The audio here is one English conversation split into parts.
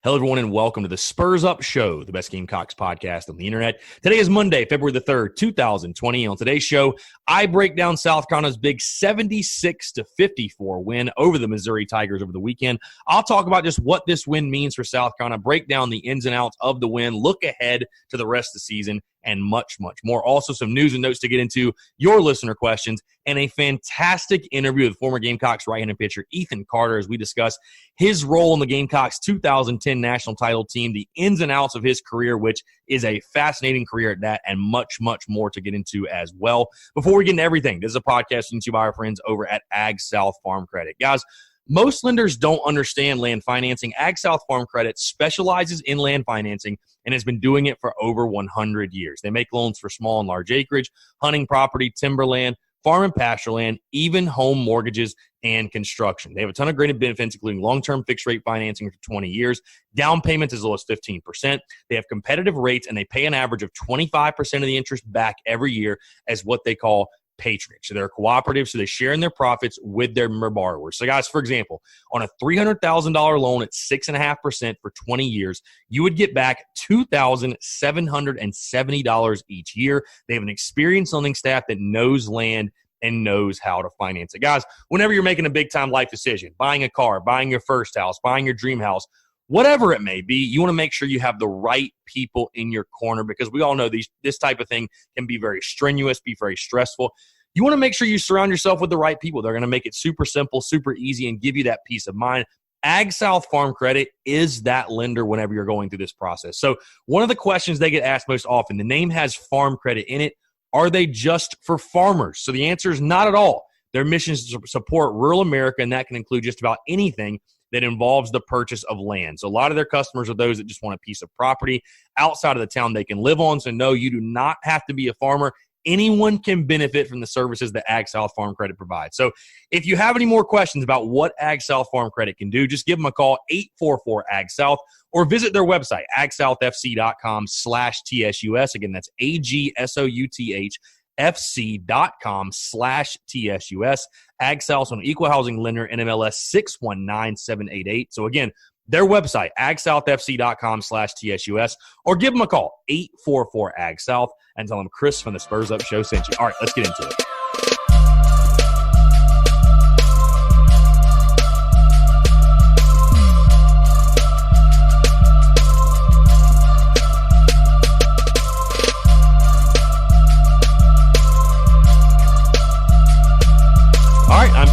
Hello, everyone, and welcome to the Spurs Up Show, the best Gamecocks podcast on the internet. Today is Monday, February the 3rd, 2020. On today's show, I break down South Carolina's big 76-54 win over the Missouri Tigers over the weekend. I'll talk about just what this win means for South Carolina, break down the ins and outs of the win, look ahead to the rest of the season, and much, much more. Also, some news and notes to get into, your listener questions, and a fantastic interview with former Gamecocks right-handed pitcher Ethan Carter as we discuss his role in the Gamecocks 2010 national title team, the ins and outs of his career, which is a fascinating career at that, and much, much more to get into as well. Before we get into everything, this is a podcast into by our friends over at Ag South Farm Credit. Guys, most lenders don't understand land financing. Ag South Farm Credit specializes in land financing and has been doing it for over 100 years. They make loans for small and large acreage, hunting property, timberland, farm and pasture land, even home mortgages and construction. They have a ton of great benefits, including long-term fixed-rate financing for 20 years, down payments as low as 15%. They have competitive rates, and they pay an average of 25% of the interest back every year as what they call patronage. So they're a cooperative, so they share in their profits with their member borrowers. So guys, for example, on a $300,000 loan at 6.5% for 20 years, you would get back $2,770 each year. They have an experienced lending staff that knows land and knows how to finance it. Guys, whenever you're making a big-time life decision, buying a car, buying your first house, buying your dream house, whatever it may be, you want to make sure you have the right people in your corner, because we all know this type of thing can be very strenuous, be very stressful. You want to make sure you surround yourself with the right people. They're going to make it super simple, super easy, and give you that peace of mind. Ag South Farm Credit is that lender whenever you're going through this process. So one of the questions they get asked most often, the name has farm credit in it. Are they just for farmers? So the answer is not at all. Their mission is to support rural America, and that can include just about anything that involves the purchase of land. So a lot of their customers are those that just want a piece of property outside of the town they can live on. So no, you do not have to be a farmer. Anyone can benefit from the services that Ag South Farm Credit provides. So if you have any more questions about what Ag South Farm Credit can do, just give them a call, 844-AG-SOUTH, or visit their website, agsouthfc.com/TSUS. Again, that's AGSOUTHFC.com/TSUS. Ag South on equal housing lender, NMLS 619788. So again, their website, agsouthfc.com/TSUS, or give them a call, 844-AG-SOUTH, and tell them Chris from the Spurs Up Show sent you. All right, let's get into it.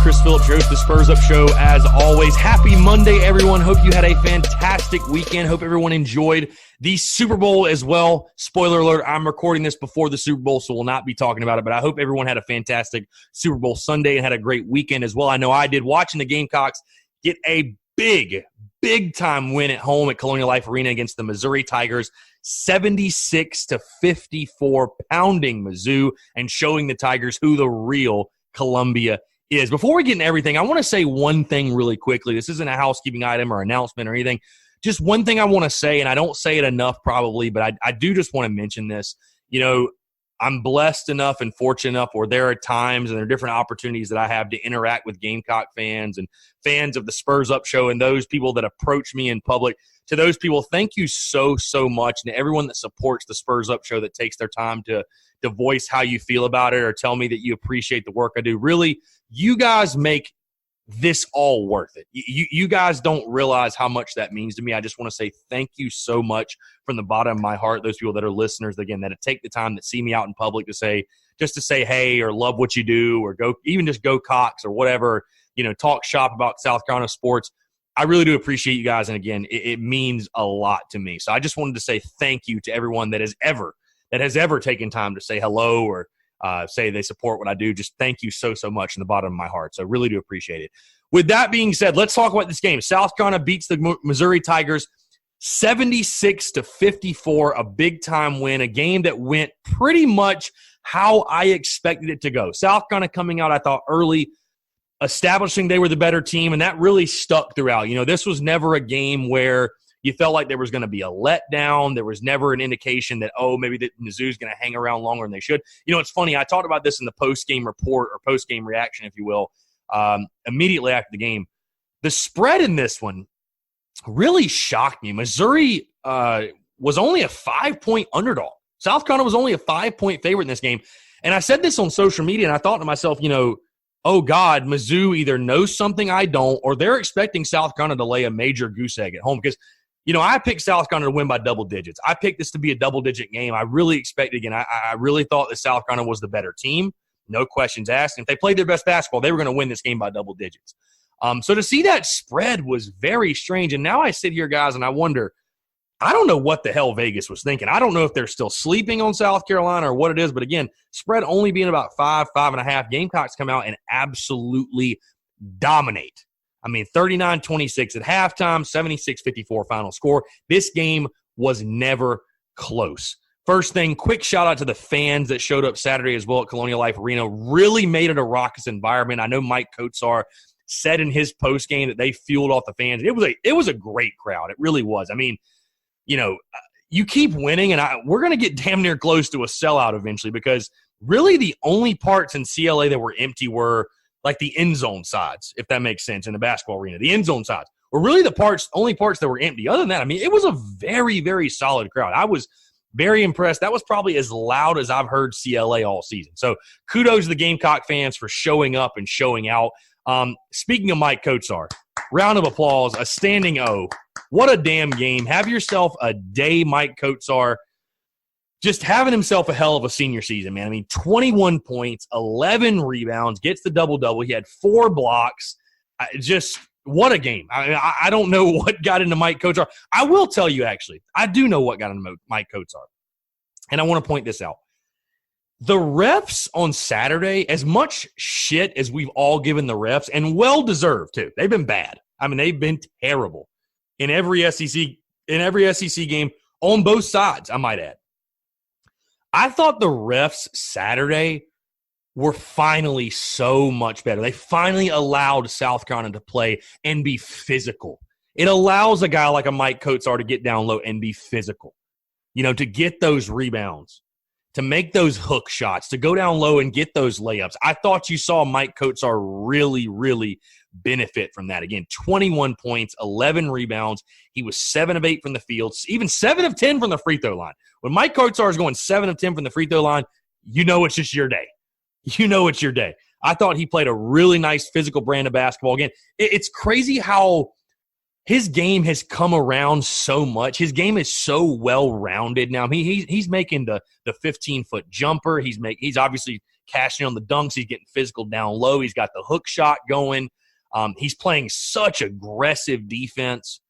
Chris Phillips, your host of the Spurs Up Show. As always, happy Monday, everyone. Hope you had a fantastic weekend. Hope everyone enjoyed the Super Bowl as well. Spoiler alert, I'm recording this before the Super Bowl, so we'll not be talking about it, but I hope everyone had a fantastic Super Bowl Sunday and had a great weekend as well. I know I did, watching the Gamecocks get a big-time win at home at Colonial Life Arena against the Missouri Tigers, 76-54, pounding Mizzou and showing the Tigers who the real Columbia is. Before we get into everything, I want to say one thing really quickly. This isn't a housekeeping item or announcement or anything. Just one thing I want to say, and I don't say it enough probably, but I do just want to mention this. You know, I'm blessed enough and fortunate enough where there are times and there are different opportunities that I have to interact with Gamecock fans and fans of the Spurs Up Show and those people that approach me in public. To those people, thank you so much. And to everyone that supports the Spurs Up Show, that takes their time to voice how you feel about it or tell me that you appreciate the work I do. Really, you guys make this all worth it. You guys don't realize how much that means to me. I just want to say thank you so much from the bottom of my heart. Those people that are listeners, again, that take the time, that see me out in public to say hey, or love what you do, or go Cox or whatever, talk shop about South Carolina sports. I really do appreciate you guys. And again, it means a lot to me. So I just wanted to say thank you to everyone that has ever taken time to say hello or say they support what I do. Just thank you so much from the bottom of my heart. So I really do appreciate it. With that being said, let's talk about this game. South Carolina beats the Missouri Tigers 76-54, a big-time win, a game that went pretty much how I expected it to go. South Carolina coming out, I thought, early, establishing they were the better team, and that really stuck throughout. This was never a game where you felt like there was going to be a letdown. There was never an indication that, maybe the Mizzou's going to hang around longer than they should. It's funny. I talked about this in the post-game report or post-game reaction, if you will, immediately after the game. The spread in this one, really shocked me. Missouri was only a 5-point underdog. South Carolina was only a 5-point favorite in this game. And I said this on social media, and I thought to myself, oh, God, Mizzou either knows something I don't, or they're expecting South Carolina to lay a major goose egg at home. Because, I picked South Carolina to win by double digits. I picked this to be a double-digit game. I really expected, again, I really thought that South Carolina was the better team. No questions asked. And if they played their best basketball, they were going to win this game by double digits. So to see that spread was very strange. And now I sit here, guys, and I wonder, I don't know what the hell Vegas was thinking. I don't know if they're still sleeping on South Carolina or what it is. But again, spread only being about 5.5. Gamecocks come out and absolutely dominate. 39-26 at halftime, 76-54 final score. This game was never close. First thing, quick shout out to the fans that showed up Saturday as well at Colonial Life Arena. Really made it a raucous environment. I know Maik Kotsar said in his post game that they fueled off the fans. It was a great crowd. It really was. You keep winning, and we're going to get damn near close to a sellout eventually, because really the only parts in CLA that were empty were like the end zone sides, if that makes sense, in the basketball arena. The end zone sides were really the only parts that were empty. Other than that, it was a very, very solid crowd. I was very impressed. That was probably as loud as I've heard CLA all season. So kudos to the Gamecock fans for showing up and showing out. Speaking of Maik Kotsar, round of applause, a standing O. What a damn game. Have yourself a day, Maik Kotsar. Just having himself a hell of a senior season, man. 21 points, 11 rebounds, gets the double-double. He had 4 blocks. Just what a game. I don't know what got into Maik Kotsar. I will tell you, actually, I do know what got into Maik Kotsar. And I want to point this out. The refs on Saturday, as much shit as we've all given the refs, and well-deserved, too. They've been bad. They've been terrible in every SEC game on both sides, I might add. I thought the refs Saturday were finally so much better. They finally allowed South Carolina to play and be physical. It allows a guy like a Maik Kotsar to get down low and be physical, to get those rebounds, to make those hook shots, to go down low and get those layups. I thought you saw Maik Kotsar really, really benefit from that. Again, 21 points, 11 rebounds. He was 7 of 8 from the field, even 7 of 10 from the free throw line. When Maik Kotsar is going 7 of 10 from the free throw line, it's just your day. It's your day. I thought he played a really nice physical brand of basketball. Again, it's crazy how his game has come around so much. His game is so well-rounded now. He's making the 15-foot jumper. He's obviously cashing on the dunks. He's getting physical down low. He's got the hook shot going. He's playing such aggressive defense.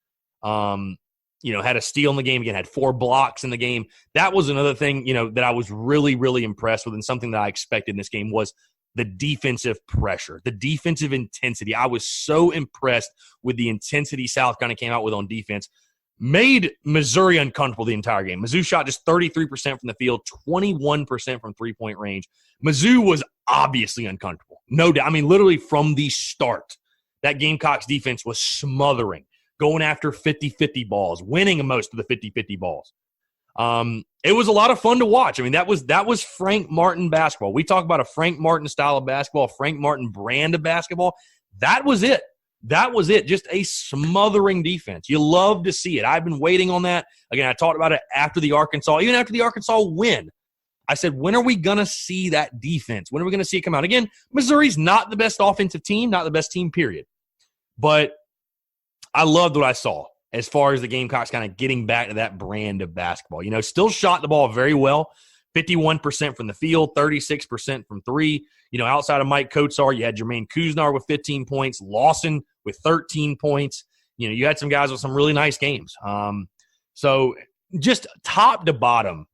Had a steal in the game. Again, had 4 blocks in the game. That was another thing, that I was really, really impressed with, and something that I expected in this game was the defensive pressure, the defensive intensity. I was so impressed with the intensity South Carolina came out with on defense. Made Missouri uncomfortable the entire game. Mizzou shot just 33% from the field, 21% from three-point range. Mizzou was obviously uncomfortable. No doubt. Literally from the start, that Gamecocks defense was smothering, going after 50-50 balls, winning most of the 50-50 balls. It was a lot of fun to watch. That was Frank Martin basketball. We talk about a Frank Martin style of basketball, Frank Martin brand of basketball. That was it. Just a smothering defense. You love to see it. I've been waiting on that. Again, I talked about it even after the Arkansas win. I said, when are we going to see that defense? When are we going to see it come out? Again, Missouri's not the best offensive team, not the best team, period. But I loved what I saw as far as the Gamecocks kind of getting back to that brand of basketball. Still shot the ball very well, 51% from the field, 36% from three. Outside of Maik Kotsar, you had Jermaine Kuznar with 15 points, Lawson with 13 points. You had some guys with some really nice games. So just top to bottom,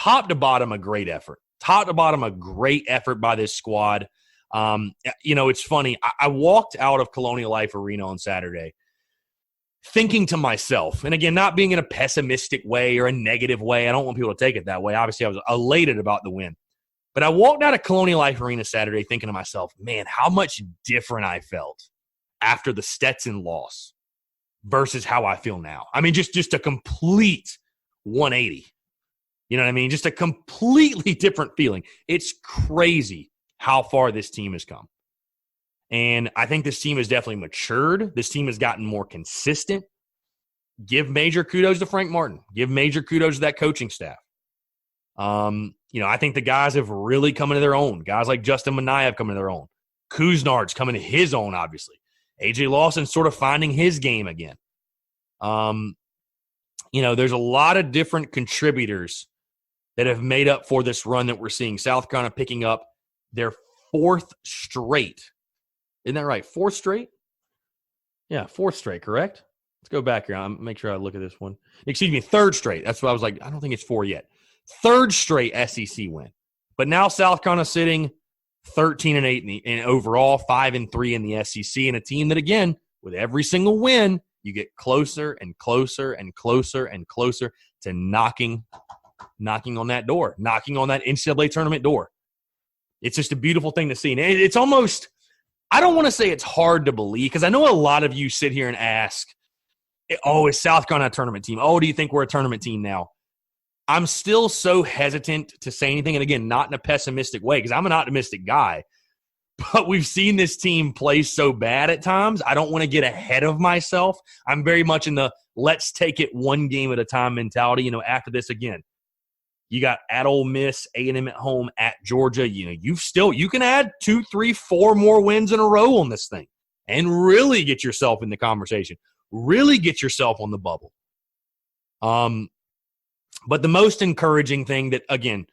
a great effort. Top to bottom, a great effort by this squad. It's funny. I walked out of Colonial Life Arena on Saturday thinking to myself, and again, not being in a pessimistic way or a negative way. I don't want people to take it that way. Obviously, I was elated about the win. But I walked out of Colonial Life Arena Saturday thinking to myself, man, how much different I felt after the Stetson loss versus how I feel now. Just a complete 180. You know what I mean? Just a completely different feeling. It's crazy how far this team has come. And I think this team has definitely matured. This team has gotten more consistent. Give major kudos to Frank Martin. Give major kudos to that coaching staff. I think the guys have really come into their own. Guys like Justin Minaya have come into their own. Kuznar's coming to his own, obviously. A.J. Lawson's sort of finding his game again. There's a lot of different contributors that have made up for this run that we're seeing. South Carolina picking up their fourth straight. Isn't that right? Fourth straight? Yeah, fourth straight, correct? Let's go back here. I'll make sure I look at this one. Excuse me, third straight. That's what I was like. I don't think it's four yet. Third straight SEC win. But now South Carolina sitting 13-8 in overall, 5-3 in the SEC, and a team that, again, with every single win, you get closer and closer and closer and closer to knocking on that door, knocking on that NCAA tournament door. It's just a beautiful thing to see. And it's almost, I don't want to say it's hard to believe, because I know a lot of you sit here and ask, oh, is South Carolina a tournament team? Oh, do you think we're a tournament team now? I'm still so hesitant to say anything, and again, not in a pessimistic way, because I'm an optimistic guy. But we've seen this team play so bad at times, I don't want to get ahead of myself. I'm very much in the let's take it one game at a time mentality. After this, again, you got at Ole Miss, A&M at home, at Georgia. You can add 2, 3, 4 more wins in a row on this thing and really get yourself in the conversation, really get yourself on the bubble. But the most encouraging thing that, again,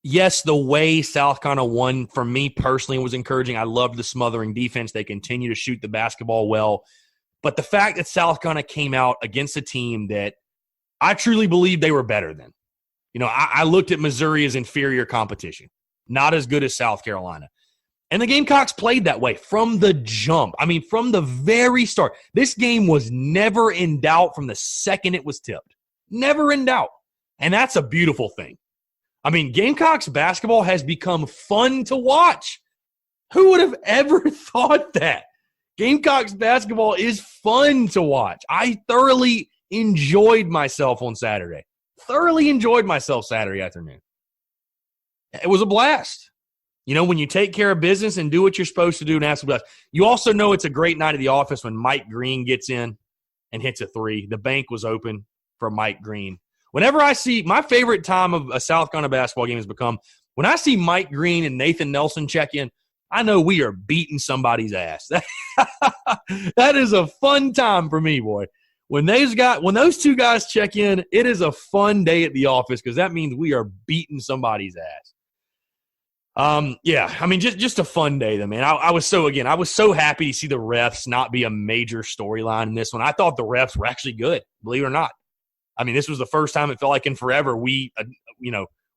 yes, the way South Carolina won for me personally was encouraging. I loved the smothering defense. They continue to shoot the basketball well. But the fact that South Carolina came out against a team that I truly believe they were better than. I looked at Missouri as inferior competition, not as good as South Carolina. And the Gamecocks played that way from the jump. I mean, from the very start. This game was never in doubt from the second it was tipped. Never in doubt. And that's a beautiful thing. I mean, Gamecocks basketball has become fun to watch. Who would have ever thought that? Gamecocks basketball is fun to watch. I thoroughly enjoyed myself on Saturday. Thoroughly enjoyed myself Saturday afternoon. It was a blast. When you take care of business and do what you're supposed to do and ask for blast. You also know it's a great night at the office when Mike Green gets in and hits a three. The bank was open for Mike Green. Whenever I see, my favorite time of a South Carolina basketball game has become when I see Mike Green and Nathan Nelson check in, I know we are beating somebody's ass. That is a fun time for me, boy. When those two guys check in, it is a fun day at the office because that means we are beating somebody's ass. Just a fun day, though, man. I was so happy to see the refs not be a major storyline in this one. I thought the refs were actually good, believe it or not. I mean, this was the first time it felt like in forever we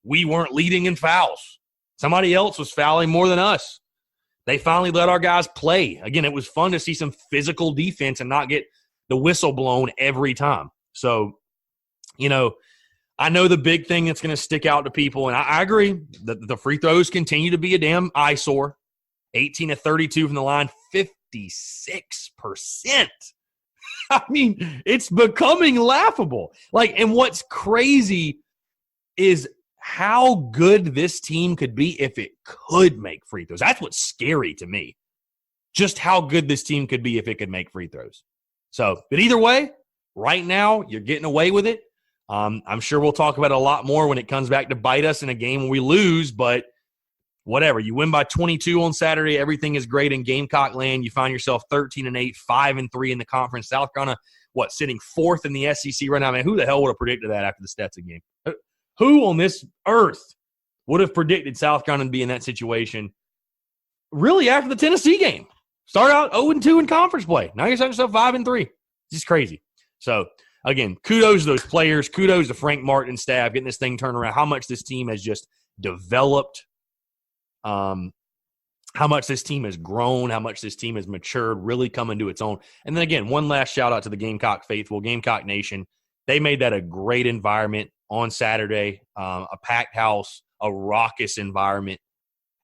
weren't leading in fouls. Somebody else was fouling more than us. They finally let our guys play. Again, it was fun to see some physical defense and not get the whistle blown every time. So, I know the big thing that's going to stick out to people, and I agree, the free throws continue to be a damn eyesore. 18 of 32 from the line, 56%. I mean, it's becoming laughable. And what's crazy is how good this team could be if it could make free throws. That's what's scary to me. Just how good this team could be if it could make free throws. So, but either way, right now, you're getting away with it. I'm sure we'll talk about it a lot more when it comes back to bite us in a game when we lose, but whatever. You win by 22 on Saturday. Everything is great in Gamecock land. You find yourself 13-8, 5-3 in the conference. South Carolina, sitting fourth in the SEC right now? Man, who the hell would have predicted that after the Stetson game? Who on this earth would have predicted South Carolina to be in that situation really after the Tennessee game? Start out 0-2 in conference play. Now you're setting yourself 5-3. It's just crazy. So, again, kudos to those players. Kudos to Frank Martin and staff getting this thing turned around. How much this team has just developed. How much this team has grown, how much this team has matured, really coming to its own. And then, again, one last shout-out to the Gamecock faithful, Gamecock Nation. They made that a great environment on Saturday, a packed house, a raucous environment.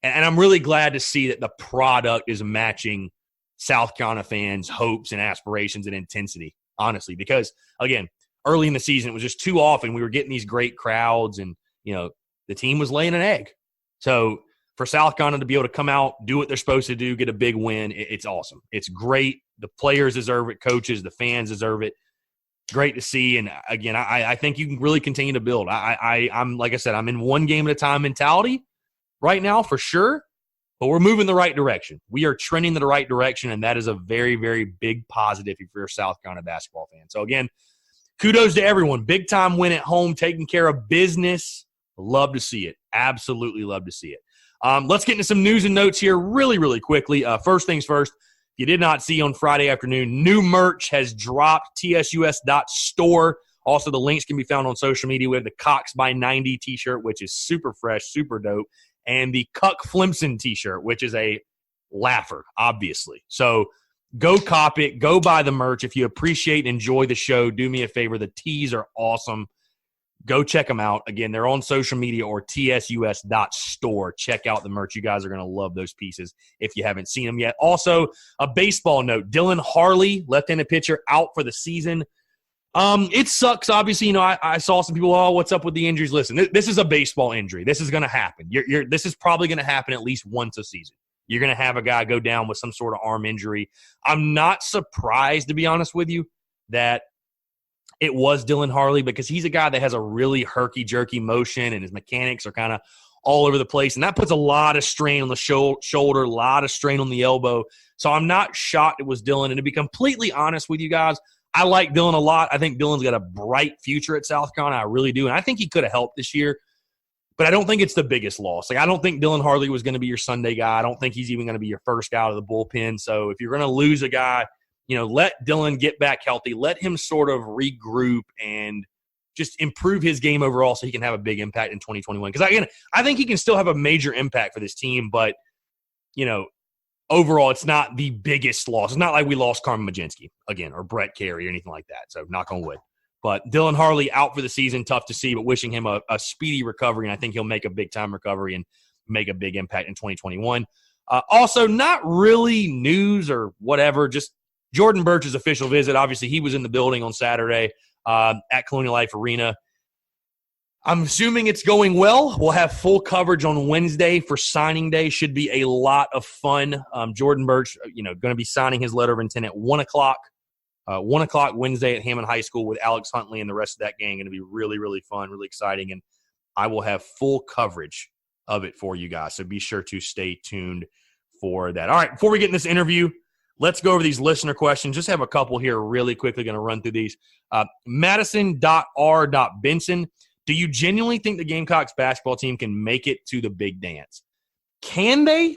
And I'm really glad to see that the product is matching South Carolina fans' hopes and aspirations and intensity, honestly. Because, again, early in the season, it was just too often we were getting these great crowds and, the team was laying an egg. So, for South Carolina to be able to come out, do what they're supposed to do, get a big win, it's awesome. It's great. The players deserve it. Coaches, the fans deserve it. Great to see. And, again, I think you can really continue to build. I'm like I said, I'm in one game at a time mentality right now for sure, but we're moving the right direction. We are trending in the right direction, and that is a very, very big positive if you're a South Carolina basketball fan. So, again, kudos to everyone. Big-time win at home, taking care of business. Love to see it. Absolutely love to see it. Let's get into some news and notes here really, really quickly. First things first, if you did not see on Friday afternoon, new merch has dropped, tsus.store. Also, the links can be found on social media. We have the Cox by 90 t-shirt, which is super fresh, super dope, and the Cuck Flimson t-shirt, which is a laugher, obviously. So go cop it. Go buy the merch. If you appreciate and enjoy the show, do me a favor. The tees are awesome. Go check them out. Again, they're on social media or tsus.store. Check out the merch. You guys are going to love those pieces if you haven't seen them yet. Also, a baseball note. Dylan Harley, left-handed pitcher, out for the season. It sucks. Obviously, I saw some people, what's up with the injuries? Listen, this is a baseball injury. This is going to happen. This is probably going to happen at least once a season. You're going to have a guy go down with some sort of arm injury. I'm not surprised, to be honest with you, that it was Dylan Harley, because he's a guy that has a really herky-jerky motion and his mechanics are kind of all over the place. And that puts a lot of strain on the shoulder, a lot of strain on the elbow. So I'm not shocked it was Dylan. And to be completely honest with you guys, I like Dylan a lot. I think Dylan's got a bright future at South Carolina. I really do. And I think he could have helped this year. But I don't think it's the biggest loss. I don't think Dylan Harley was going to be your Sunday guy. I don't think he's even going to be your first guy out of the bullpen. So if you're going to lose a guy, let Dylan get back healthy. Let him sort of regroup and just improve his game overall so he can have a big impact in 2021. Because, again, I think he can still have a major impact for this team. But, overall, it's not the biggest loss. It's not like we lost Carmen Majinski, again, or Brett Carey or anything like that. So, knock on wood. But Dylan Harley out for the season, tough to see, but wishing him a speedy recovery. And I think he'll make a big-time recovery and make a big impact in 2021. Also, not really news or whatever, just Jordan Birch's official visit. Obviously, he was in the building on Saturday at Colonial Life Arena. I'm assuming it's going well. We'll have full coverage on Wednesday for signing day. Should be a lot of fun. Jordan Birch, going to be signing his letter of intent at 1 o'clock. 1 o'clock Wednesday at Hammond High School with Alex Huntley and the rest of that gang. Going to be really, really fun, really exciting. And I will have full coverage of it for you guys. So be sure to stay tuned for that. All right, before we get in this interview, let's go over these listener questions. Just have a couple here really quickly. Going to run through these. Madison.R.Benson. Do you genuinely think the Gamecocks basketball team can make it to the big dance? Can they?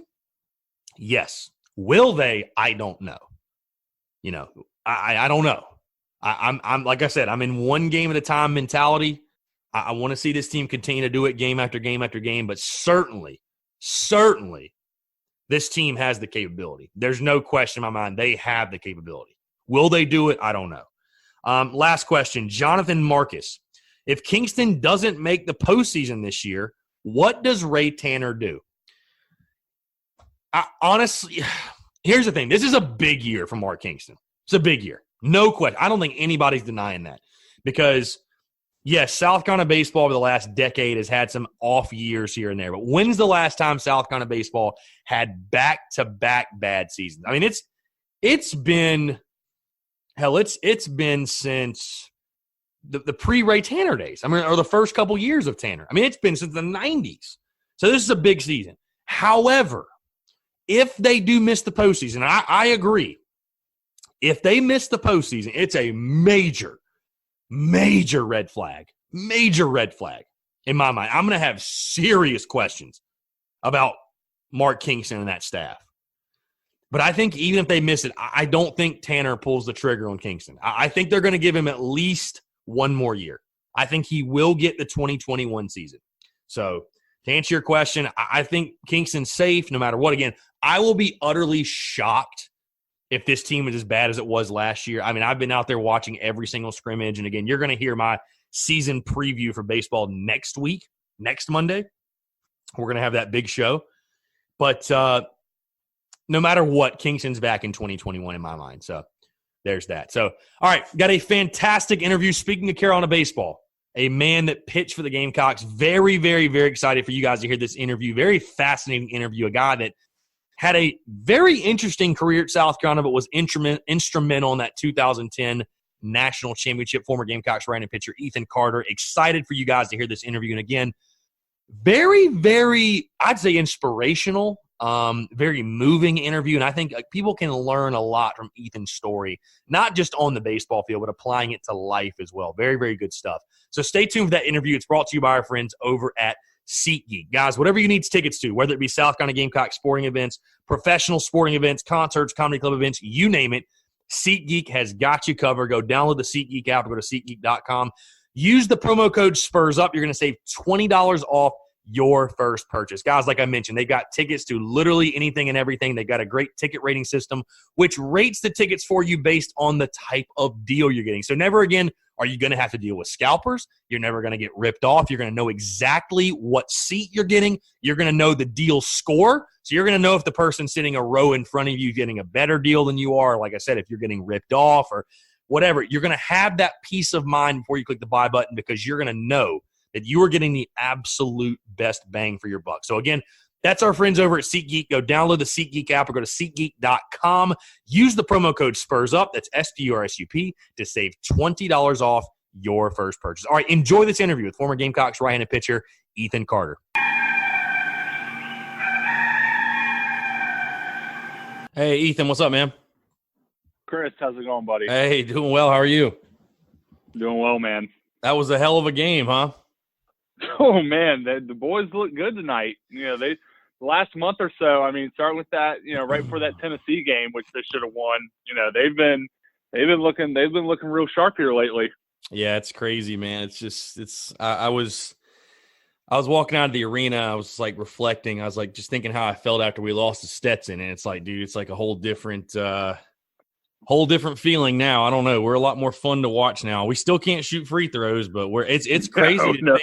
Yes. Will they? I don't know. I don't know. I'm like I said, I'm in one game at a time mentality. I want to see this team continue to do it game after game after game, but certainly, this team has the capability. There's no question in my mind. They have the capability. Will they do it? I don't know. Last question, Jonathan Marcus. If Kingston doesn't make the postseason this year, what does Ray Tanner do? Honestly, here's the thing. This is a big year for Mark Kingston. It's a big year. No question. I don't think anybody's denying that because, yes, South Carolina baseball over the last decade has had some off years here and there. But when's the last time South Carolina baseball had back-to-back bad seasons? I mean, it's been since the pre-Ray Tanner days. I mean, or the first couple years of Tanner. I mean, it's been since the 90s. So this is a big season. However, if they do miss the postseason, I agree. If they miss the postseason, it's a major red flag. Major red flag in my mind. I'm going to have serious questions about Mark Kingston and that staff. But I think even if they miss it, I don't think Tanner pulls the trigger on Kingston. I think they're going to give him at least one more year. I think he will get the 2021 season. So to answer your question, I think Kingston's safe no matter what. Again, I will be utterly shocked if this team is as bad as it was last year. I mean, I've been out there watching every single scrimmage. And again, you're going to hear my season preview for baseball next week, next Monday. We're going to have that big show. But no matter what, Kingston's back in 2021 in my mind. So there's that. So, all right, got a fantastic interview. Speaking of Carolina baseball, a man that pitched for the Gamecocks. Very, very, very excited for you guys to hear this interview. Very fascinating interview. A guy that had a very interesting career at South Carolina, but was instrumental in that 2010 national championship. Former Gamecocks right-handed pitcher Ethan Carter. Excited for you guys to hear this interview. And again, very, very, I'd say inspirational, very moving interview. And I think people can learn a lot from Ethan's story, not just on the baseball field, but applying it to life as well. Very, very good stuff. So stay tuned for that interview. It's brought to you by our friends over at SeatGeek. Guys, whatever you need tickets to, whether it be South Carolina Gamecock sporting events, professional sporting events, concerts, comedy club events, you name it, SeatGeek has got you covered. Go download the SeatGeek app or go to SeatGeek.com. Use the promo code SPURSUP. You're going to save $20 off your first purchase. Guys, like I mentioned, they've got tickets to literally anything and everything. They've got a great ticket rating system, which rates the tickets for you based on the type of deal you're getting. So never again are you going to have to deal with scalpers. You're never going to get ripped off. You're going to know exactly what seat you're getting. You're going to know the deal score. So you're going to know if the person sitting a row in front of you is getting a better deal than you are. Like I said, if you're getting ripped off or whatever, you're going to have that peace of mind before you click the buy button, because you're going to know that you are getting the absolute best bang for your buck. So again, that's our friends over at SeatGeek. Go download the SeatGeek app or go to SeatGeek.com. Use the promo code SPURSUP, that's SPURSUP, to save $20 off your first purchase. All right, enjoy this interview with former Gamecocks right-handed pitcher Ethan Carter. Hey, Ethan, what's up, man? Chris, how's it going, buddy? Hey, doing well. How are you? Doing well, man. That was a hell of a game, huh? Oh, man, the boys look good tonight. The last month or so, I mean, starting with that, right before that Tennessee game, which they should have won, they've been looking real sharp here lately. Yeah, it's crazy, man. I was walking out of the arena. I was like reflecting. I was like just thinking how I felt after we lost to Stetson, and it's like, dude, it's like a whole different feeling now. I don't know. We're a lot more fun to watch now. We still can't shoot free throws, but it's crazy think.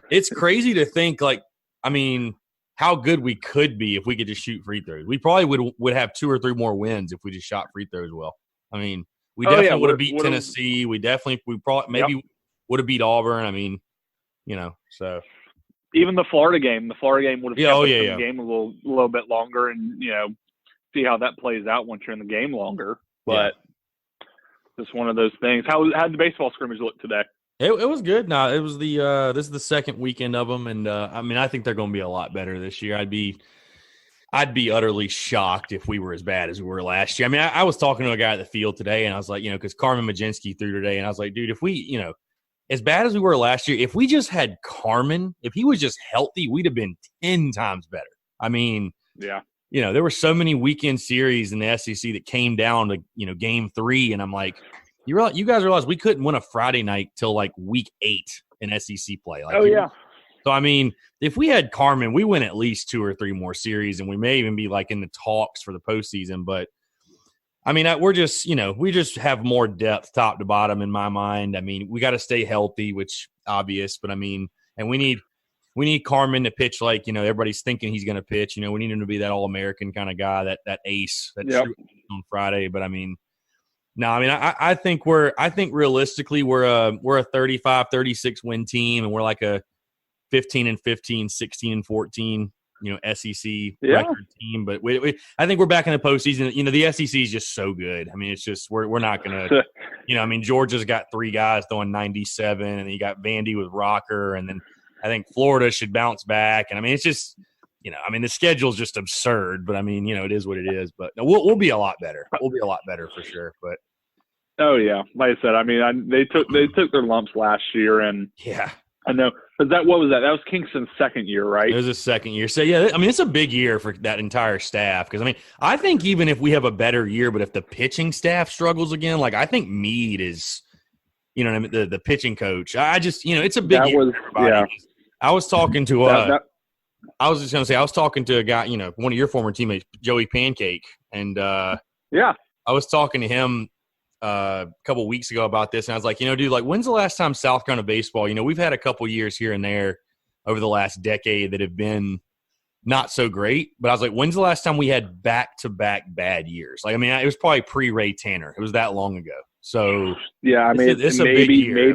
It's crazy to think, like, I mean, how good we could be if we could just shoot free throws. We probably would have 2 or 3 more wins if we just shot free throws well. I mean, we definitely would have beat Tennessee. We probably maybe would have beat Auburn. I mean, so even the Florida game would have kept the game a little bit longer, and see how that plays out once you're in the game longer. But just one of those things. How did the baseball scrimmage look today? It was good. No, it was this is the second weekend of them, and I mean, I think they're going to be a lot better this year. I'd be utterly shocked if we were as bad as we were last year. I mean, I was talking to a guy at the field today, and I was like, because Carmen Majinski threw today, and I was like, dude, if we, as bad as we were last year, if we just had Carmen, if he was just healthy, we'd have been 10 times better. I mean, yeah. There were so many weekend series in the SEC that came down to, game 3. And I'm like, you guys realize we couldn't win a Friday night till like week 8 in SEC play. Like, So, I mean, if we had Carmen, we win at least 2 or 3 more series, and we may even be like in the talks for the postseason. But I mean, we're just, we just have more depth top to bottom in my mind. I mean, we got to stay healthy, which obvious, but I mean, and we need Carmen to pitch like, everybody's thinking he's going to pitch. We need him to be that All-American kind of guy, that ace, that true on Friday. But I mean, no, I mean, I think realistically we're a 35-36 win team, and we're like a 15-15, 16-14, SEC record team. But I think we're back in the postseason. The SEC is just so good. I mean, it's just we're not going to, I mean, Georgia's got 3 guys throwing 97, and you got Vandy with Rocker, and then I think Florida should bounce back. And I mean, it's just, I mean, the schedule's just absurd, but I mean, it is what it is. But no, we'll be a lot better. We'll be a lot better for sure. But oh yeah, like I said, I mean, they took their lumps last year, and I know. But what was that? That was Kingston's second year, right? It was his second year. So yeah, I mean, it's a big year for that entire staff, because I mean, I think even if we have a better year, but if the pitching staff struggles again, like I think Meade is, the pitching coach. I just, it's a big year for everybody. I was talking to I was just going to say, I was talking to a guy, one of your former teammates, Joey Pancake, and I was talking to him a couple weeks ago about this, and I was like, dude, like, when's the last time South Carolina baseball, we've had a couple years here and there over the last decade that have been not so great, but I was like, when's the last time we had back-to-back bad years? Like, I mean, it was probably pre-Ray Tanner. It was that long ago. So yeah, I mean, it's a big year.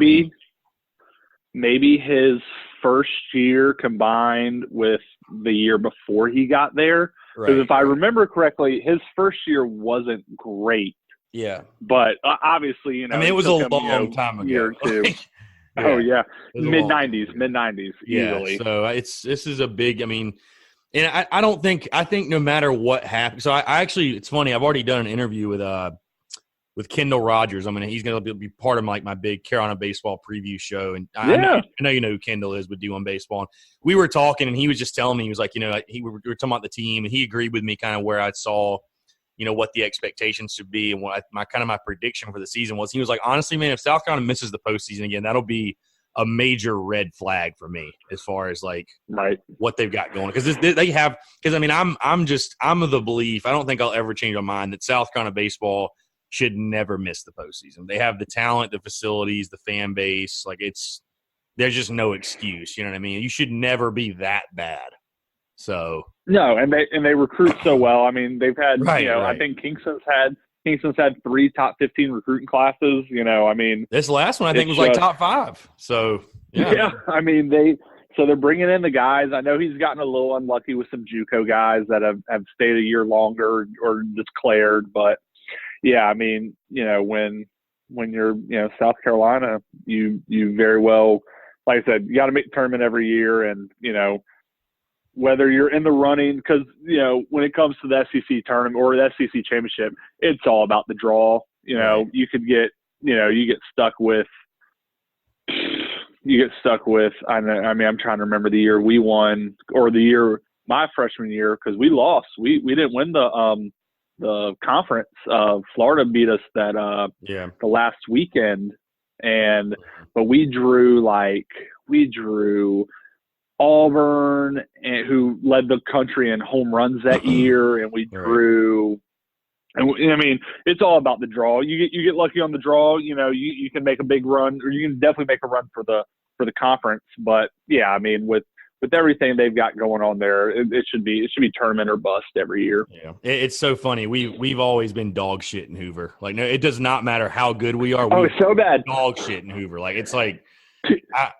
maybe his first year combined with the year before he got there. Because if I remember correctly, his first year wasn't great. Yeah. But obviously, I mean, it was a long time ago. Year or two. Yeah. Oh, yeah. Mid-90s, yeah, easily. So this is a big – I mean – and I don't think – I think no matter what happens – so I actually – it's funny. I've already done an interview with Kendall Rogers. I mean, he's going to be part of my big Carolina baseball preview show. And I know you know who Kendall is with D1 Baseball. And we were talking, and he was just telling me, he was like, you know, we were talking about the team, and he agreed with me kind of where I saw, you know, what the expectations should be and what my prediction for the season was. He was like, honestly, man, if South Carolina misses the postseason again, that'll be a major red flag for me as far as like what they've got going. Because they have – because, I mean, I'm of the belief – I don't think I'll ever change my mind that South Carolina baseball – should never miss the postseason. They have the talent, the facilities, the fan base. Like there's just no excuse. You know what I mean? You should never be that bad. So no, and they recruit so well. I mean, they've had I think Kingston's had 3 top 15 recruiting classes. You know, I mean, this last one I think was like top 5. So yeah. I mean they're bringing in the guys. I know he's gotten a little unlucky with some JUCO guys that have stayed a year longer or declared, but. Yeah, I mean, you know, when you're, you know, South Carolina, you very well, like I said, you got to make the tournament every year, and you know, whether you're in the running, because you know, when it comes to the SEC tournament or the SEC championship, it's all about the draw. You know, you could get, you know, you get stuck with. I mean, I'm trying to remember the year we won or the year my freshman year because we lost. We didn't win the conference. Florida beat us the last weekend, but we drew Auburn, who led the country in home runs that year, and we drew. And I mean, it's all about the draw. You get lucky on the draw. You know, you can make a big run, or you can definitely make a run for the conference. But yeah, I mean, with everything they've got going on there, it should be tournament or bust every year. Yeah, it's so funny. We've always been dog shit in Hoover. Like, no, it does not matter how good we are. It's so bad. Dog shit in Hoover. Like, it's like,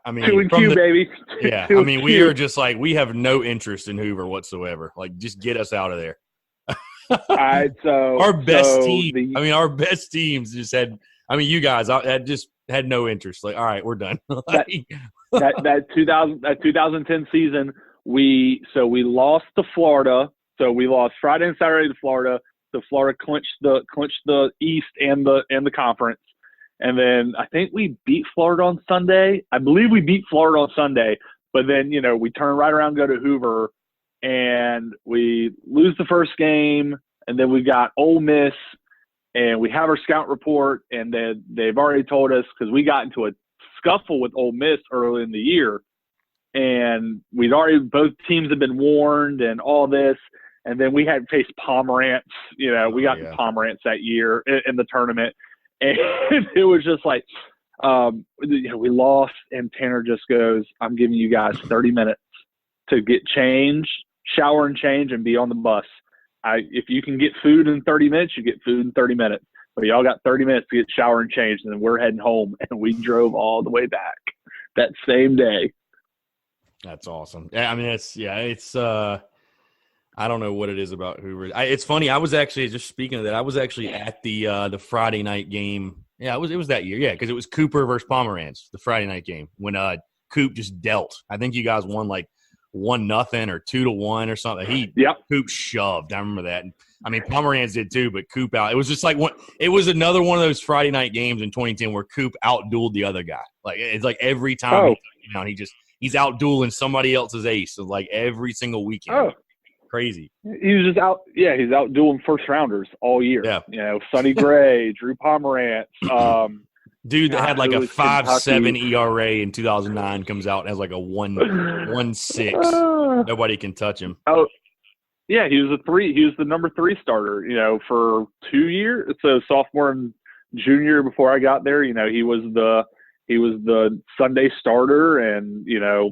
I mean, 2-2, baby. Yeah, I mean, we are just like, we have no interest in Hoover whatsoever. Like, just get us out of there. All right, so our best team. Our best teams just had. I mean, you guys just had no interest. Like, all right, we're done. that 2010 season, we lost to Florida. So we lost Friday and Saturday to Florida. So Florida clinched the East and the conference. And then I think we beat Florida on Sunday. I believe we beat Florida on Sunday. But then, you know, we turn right around, go to Hoover, and we lose the first game. And then we got Ole Miss, and we have our scout report, and they've already told us because we got into a scuffle with Ole Miss early in the year, and both teams had been warned and all this, and then we had faced Pomerantz. You know, we got to Pomerantz that year in the tournament, and it was just like, you know, we lost, and Tanner just goes, "I'm giving you guys 30 minutes to get changed, shower and change, and be on the bus. If you can get food in 30 minutes, you get food in 30 minutes. But y'all got 30 minutes to get shower and change, and then we're heading home." And we drove all the way back that same day. That's awesome. I mean, it's I don't know what it is about Hoover. It's funny. I was actually, just speaking of that, I was actually at the Friday night game. Yeah, it was that year. Yeah, because it was Cooper versus Pomerantz, the Friday night game, when Coop just dealt. I think you guys won like 1-0 or 2-1 or something. Coop shoved. I remember that. I mean, Pomerantz did too, but Coop out. It was just like it was another one of those Friday night games in 2010 where Coop outdueled the other guy. Like, it's like every time he's outdueling somebody else's ace. So like every single weekend. Oh. Crazy. He was just out. Yeah, he's outdueling first rounders all year. Yeah. You know, Sonny Gray, Drew Pomerantz. Dude that had like a 5.7 ERA in 2009 comes out and has like a 1.6. Nobody can touch him. Oh, yeah, he was the number 3 starter, you know, for 2 years. So sophomore and junior before I got there, you know, he was the Sunday starter, and you know,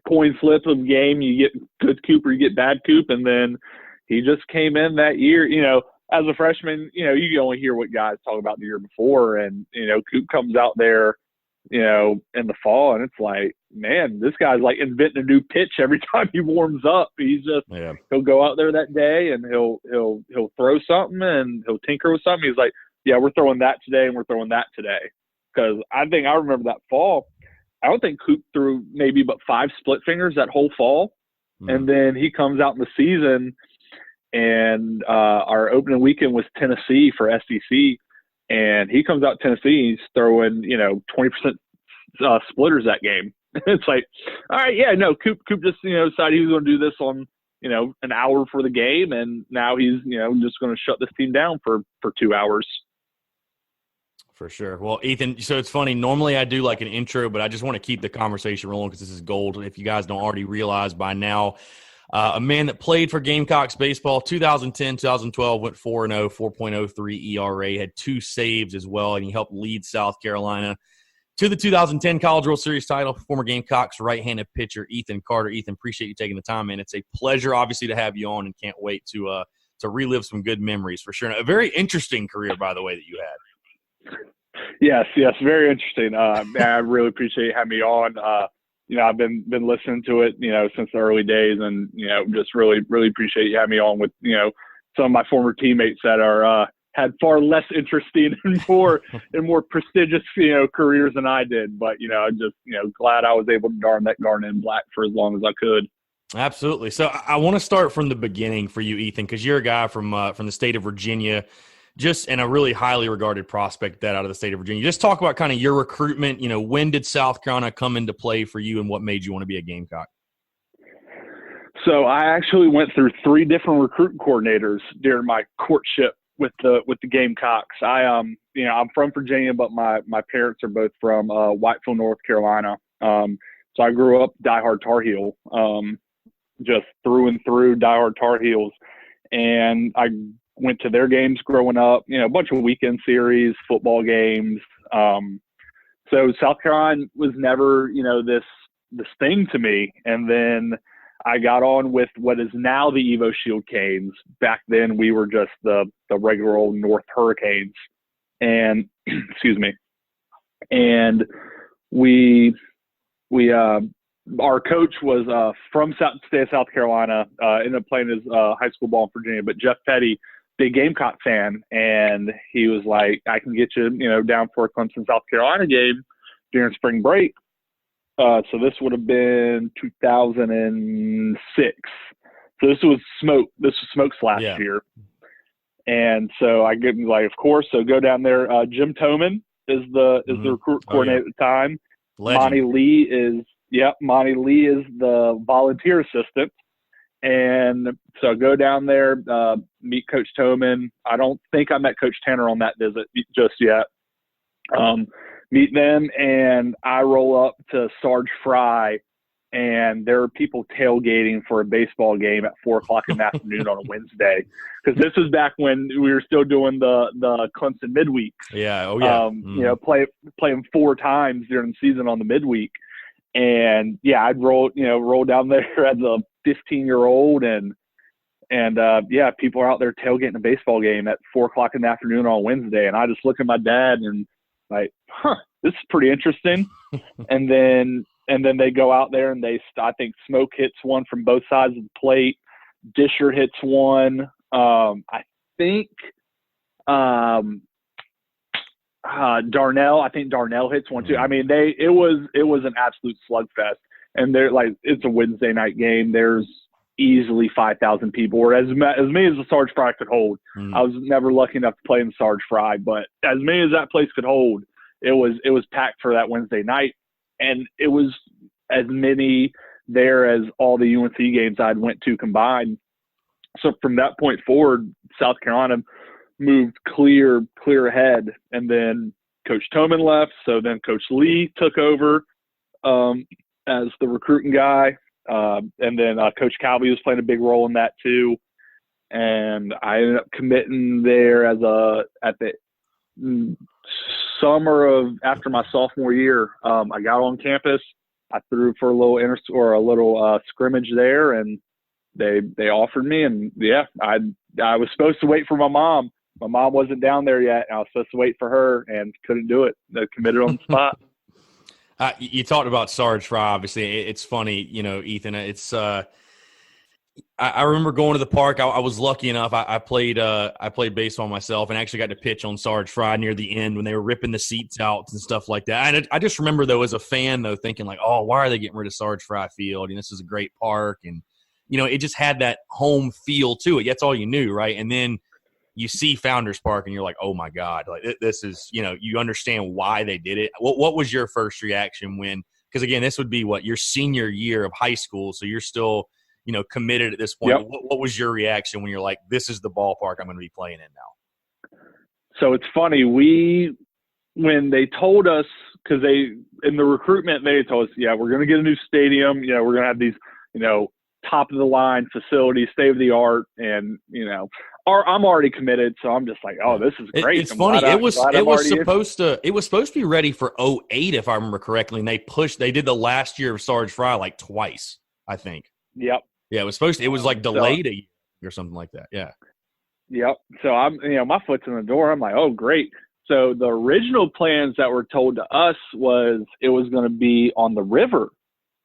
coin flip of game, you get good Coop or you get bad Coop, and then he just came in that year, you know. As a freshman, you know, you can only hear what guys talk about the year before, and you know, Coop comes out there in the fall, and it's like, man, this guy's like inventing a new pitch every time he warms up. He's just he'll go out there that day and he'll throw something and he'll tinker with something. He's like, yeah, we're throwing that today and we're throwing that today. Because I remember that fall, I don't think Coop threw maybe but 5 split fingers that whole fall. And then he comes out in the season, and our opening weekend was Tennessee for SEC. And he comes out Tennessee, he's throwing, 20% splitters that game. It's like, all right, yeah, no, Coop just, decided he was going to do this on, an hour for the game. And now he's, just going to shut this team down for 2 hours. For sure. Well, Ethan, so it's funny. Normally I do like an intro, but I just want to keep the conversation rolling because this is gold. If you guys don't already realize by now, a man that played for Gamecocks baseball, 2010, 2012, went 4-0, 4.03 ERA, had 2 saves as well, and he helped lead South Carolina to the 2010 College World Series title. Former Gamecocks right-handed pitcher Ethan Carter. Ethan, appreciate you taking the time, man. It's a pleasure, obviously, to have you on, and can't wait to relive some good memories for sure. A very interesting career, by the way, that you had. Yes, very interesting. I really appreciate you having me on. I've been listening to it, since the early days, and just really appreciate you having me on with some of my former teammates that are had far less interesting and more prestigious careers than I did. But I'm just glad I was able to darn that garnet in black for as long as I could. Absolutely. So I want to start from the beginning for you, Ethan, because you're a guy from the state of Virginia. And a really highly regarded prospect out of the state of Virginia. Just talk about kind of your recruitment. When did South Carolina come into play for you, and what made you want to be a Gamecock? So I actually went through 3 different recruiting coordinators during my courtship with the Gamecocks. I'm from Virginia, but my parents are both from Whiteville, North Carolina. So I grew up diehard Tar Heel, just through and through diehard Tar Heels, and I went to their games growing up, a bunch of weekend series, football games. So South Carolina was never, this thing to me. And then I got on with what is now the Evo Shield Canes. Back then we were just the regular old North Hurricanes. And excuse me. And our coach was from state of South Carolina, ended up playing his high school ball in Virginia, but Jeff Petty, big Gamecock fan, and he was like, I can get you, down for a Clemson, South Carolina game during spring break. So this would have been 2006. So this was Smoke's last year. And so I give him like, of course, so go down there. Jim Toman is the recruit coordinator at the time. Legend. Monty Lee is the volunteer assistant. And so I go down there, meet Coach Toman. I don't think I met Coach Tanner on that visit just yet. Meet them, and I roll up to Sarge Fry, and there are people tailgating for a baseball game at 4:00 in the afternoon on a Wednesday. Because this was back when we were still doing the Clemson midweeks. Yeah, oh yeah. Playing 4 times during the season on the midweek. And yeah, I'd roll down there as a 15-year-old, and people are out there tailgating a baseball game at 4:00 in the afternoon on Wednesday, and I just look at my dad and like, this is pretty interesting. and then they go out there and I think Smoke hits one from both sides of the plate, Disher hits one. I think Darnell hits one too. I mean, it was an absolute slugfest. And they're like, it's a Wednesday night game. There's easily 5,000 people, or as many as the Sarge Fry could hold. I was never lucky enough to play in Sarge Fry, but as many as that place could hold, it was packed for that Wednesday night. And it was as many there as all the UNC games I'd went to combined. So from that point forward, South Carolina moved clear ahead. And then Coach Toman left. So then Coach Lee took over as the recruiting guy. And then Coach Calvey was playing a big role in that too. And I ended up committing there at the summer of after my sophomore year. I got on campus. I threw for a little scrimmage there, and they offered me. And yeah, I was supposed to wait for my mom. My mom wasn't down there yet, and I was supposed to wait for her and couldn't do it. They committed on the spot. You talked about Sarge Fry. Obviously, it's funny, Ethan. It's I remember going to the park. I was lucky enough. I played baseball myself and actually got to pitch on Sarge Fry near the end when they were ripping the seats out and stuff like that. And I just remember, though, as a fan, though, thinking like, oh, why are they getting rid of Sarge Fry Field? And this is a great park. And, it just had that home feel to it. That's all you knew, right? And then you see Founders Park and you're like, oh, my God. Like, this is, you understand why they did it. What was your first reaction when – because, again, this would be, your senior year of high school, so you're still – committed at this point. Yep. What was your reaction when you're like, this is the ballpark I'm going to be playing in now? So it's funny. When they told us, because in the recruitment, they told us, we're going to get a new stadium. We're going to have these, top of the line facilities, state of the art. And, I'm already committed. So I'm just like, oh, this is great. It's funny. It was supposed to be ready for 2008, if I remember correctly. And they did the last year of Sarge Fry like twice, I think. Yep. Yeah, it was like delayed a year or something like that. Yeah. Yep. So I'm, my foot's in the door. I'm like, oh, great. So the original plans that were told to us was it was going to be on the river,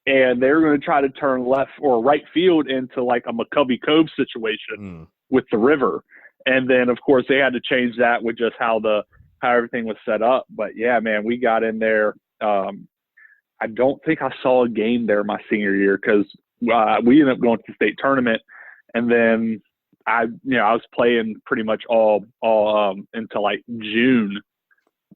and they were going to try to turn left or right field into like a McCovey Cove situation with the river. And then of course they had to change that with just how everything was set up. But yeah, man, we got in there. I don't think I saw a game there my senior year because we ended up going to the state tournament, and then I was playing pretty much all until like June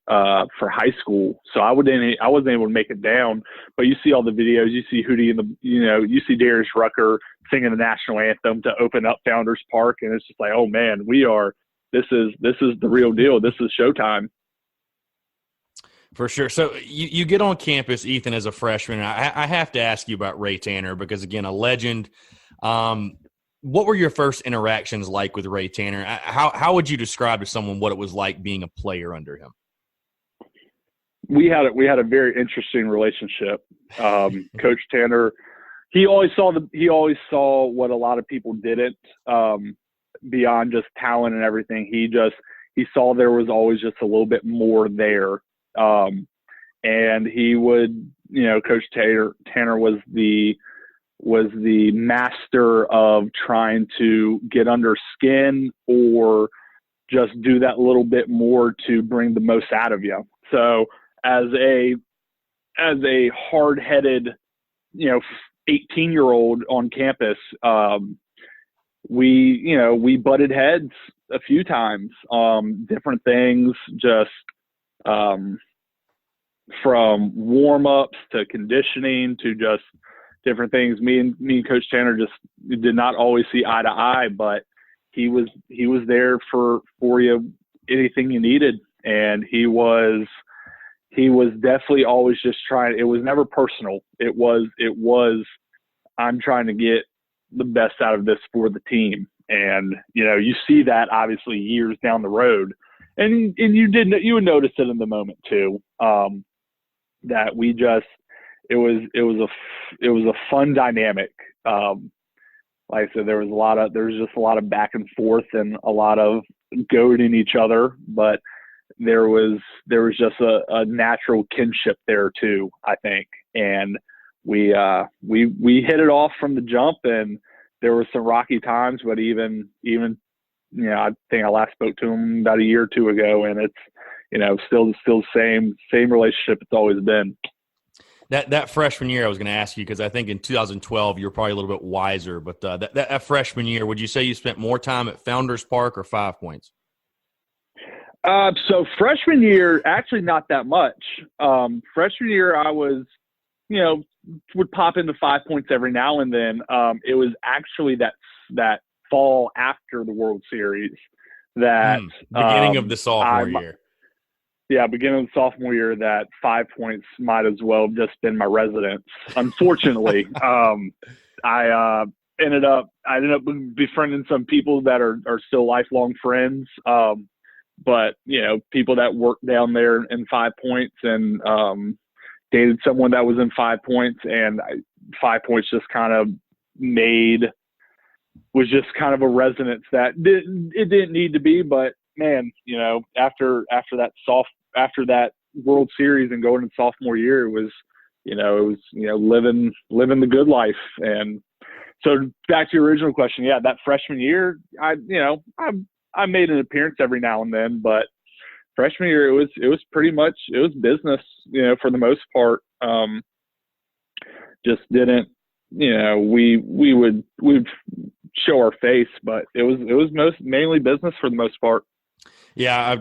for high school. So I wasn't able to make it down. But you see all the videos, you see Hootie and you see Darius Rucker singing the national anthem to open up Founders Park, and it's just like, oh man, this is the real deal. This is showtime. For sure. So you get on campus, Ethan, as a freshman. I have to ask you about Ray Tanner because, again, a legend. What were your first interactions like with Ray Tanner? How would you describe to someone what it was like being a player under him? We had a very interesting relationship. Coach Tanner, he always saw what a lot of people didn't, beyond just talent and everything. He saw there was always just a little bit more there. And he would, Coach Tanner was the master of trying to get under skin or just do that little bit more to bring the most out of you. So as a hard-headed, 18-year-old on campus, we butted heads a few times, different things, just from warm-ups to conditioning to just different things. Me and Coach Tanner just did not always see eye to eye, but he was there for you, anything you needed. And he was definitely always just trying. It was never personal. It was I'm trying to get the best out of this for the team. And, you see that obviously years down the road. And you would notice it in the moment too. That it was a fun dynamic. Like I said, there was just a lot of back and forth and a lot of goading each other, but there was just a natural kinship there too, I think. And we hit it off from the jump, and there were some rocky times, but even I think I last spoke to him about a year or two ago, and it's still the same relationship it's always been. That freshman year, I was going to ask you, because I think in 2012 you were probably a little bit wiser, but that freshman year, would you say you spent more time at Founders Park or 5 Points? So freshman year, actually not that much. Freshman year, I was, would pop into 5 Points every now and then. It was actually that fall after the World Series that beginning of the sophomore year. Yeah, beginning of the sophomore year, that 5 Points might as well have just been my residence. Unfortunately, I ended up befriending some people that are still lifelong friends. But people that worked down there in 5 Points, and dated someone that was in 5 Points, and 5 Points just kind of was just kind of a resonance that it didn't need to be, but man, after that World Series and going into sophomore year, it was living the good life. And so back to your original question, yeah, that freshman year, I made an appearance every now and then, but freshman year it was pretty much, it was business, for the most part. Just didn't, we would show our face, but it was mainly business for the most part. Yeah,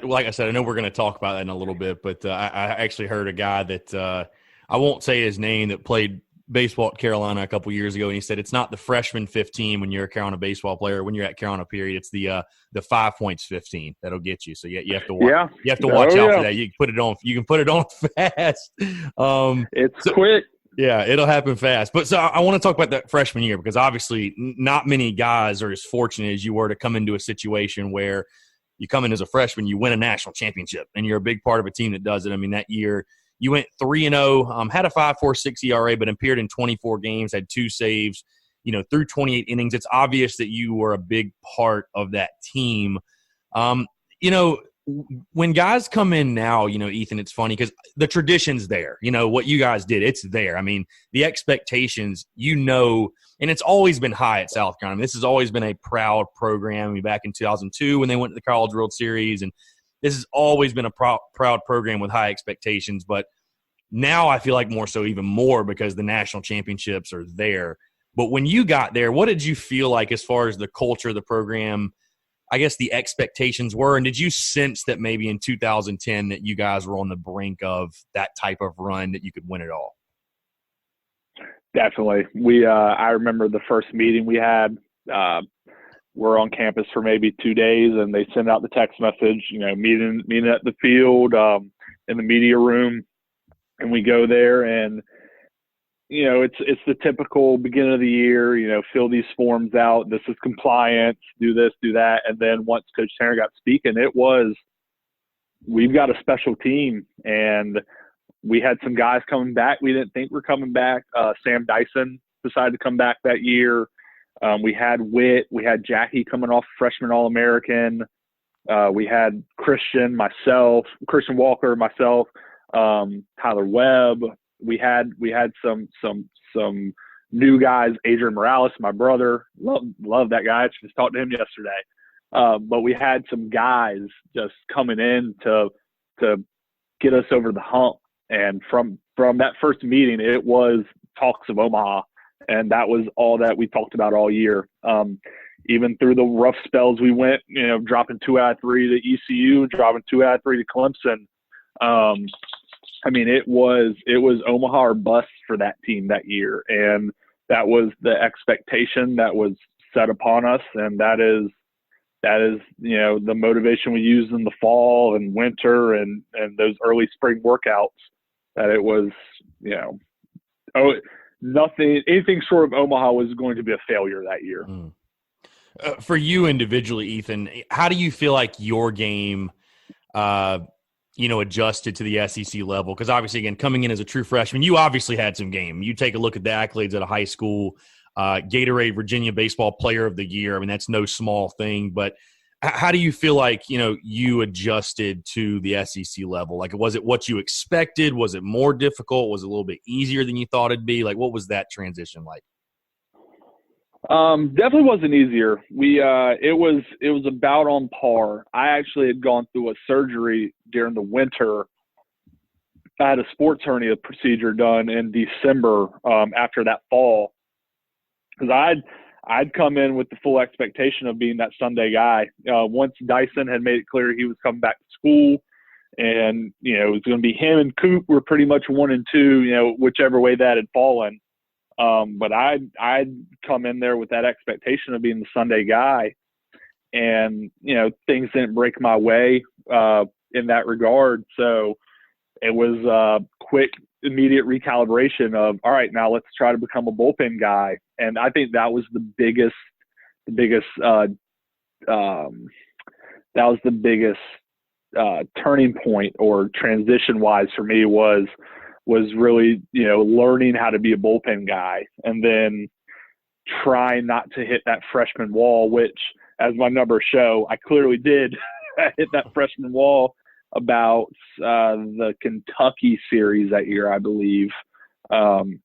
like I said, I know we're going to talk about that in a little bit, but I actually heard a guy that I won't say his name, that played baseball at Carolina a couple years ago, and he said it's not the freshman 15 when you're a Carolina baseball player. When you're at Carolina, period, it's the 5 points 15 that'll get you. So you have to watch. Yeah. You have to watch out for that. You can put it on. You can put it on fast. It's quick. Yeah, it'll happen fast. But so I want to talk about that freshman year, because obviously not many guys are as fortunate as you were to come into a situation where you come in as a freshman, you win a national championship, and you're a big part of a team that does it. I mean, that year you went 3-0, had a 5.46 ERA, but appeared in 24 games, had 2 saves, through 28 innings. It's obvious that you were a big part of that team. When guys come in now, Ethan, it's funny because the tradition's there. What you guys did, it's there. I mean, the expectations, and it's always been high at South Carolina. This has always been a proud program. I mean, back in 2002 when they went to the College World Series, and this has always been a proud program with high expectations. But now I feel like more so, even more, because the national championships are there. But when you got there, what did you feel like as far as the culture of the program, I guess the expectations were? And did you sense that maybe in 2010 that you guys were on the brink of that type of run, that you could win it all? Definitely. I remember the first meeting we had, we're on campus for maybe 2 days, and they send out the text message, meeting at the field, in the media room. And we go there, and, it's the typical beginning of the year, fill these forms out. This is compliance, do this, do that. And then once Coach Tanner got speaking, we've got a special team, and we had some guys coming back we didn't think were coming back. Sam Dyson decided to come back that year. We had Witt, we had Jackie coming off freshman All-American. We had Christian Walker, myself, Tyler Webb. We had some new guys. Adrian Morales, my brother, love that guy. I just talked to him yesterday. But we had some guys just coming in to get us over the hump. And from that first meeting, it was talks of Omaha, and that was all that we talked about all year. Even through the rough spells we went, dropping 2 out of 3 to ECU, dropping 2 out of 3 to Clemson. It was Omaha or bust for that team that year, and that was the expectation that was set upon us, and that is the motivation we used in the fall and winter and those early spring workouts. That it was anything short of Omaha was going to be a failure that year. For you individually, Ethan, how do you feel like your game adjusted to the SEC level? Because obviously, again, coming in as a true freshman, you obviously had some game. You take a look at the accolades at a high school, Gatorade Virginia Baseball Player of the Year. I mean, that's no small thing. But how do you feel like, you adjusted to the SEC level? Like, was it what you expected? Was it more difficult? Was it a little bit easier than you thought it'd be? Like, what was that transition like? Definitely wasn't easier. It was about on par. I actually had gone through a surgery during the winter. I had a sports hernia procedure done in December, after that fall, because I'd come in with the full expectation of being that Sunday guy. Once Dyson had made it clear he was coming back to school, and it was going to be him and Coop were pretty much 1 and 2, whichever way that had fallen. But I'd come in there with that expectation of being the Sunday guy, and things didn't break my way in that regard. So it was quick, immediate recalibration of, all right, now let's try to become a bullpen guy. And I think that was the biggest turning point, or transition wise for me, was really, learning how to be a bullpen guy, and then trying not to hit that freshman wall, which, as my numbers show, I clearly did hit that freshman wall about the Kentucky series that year, I believe. And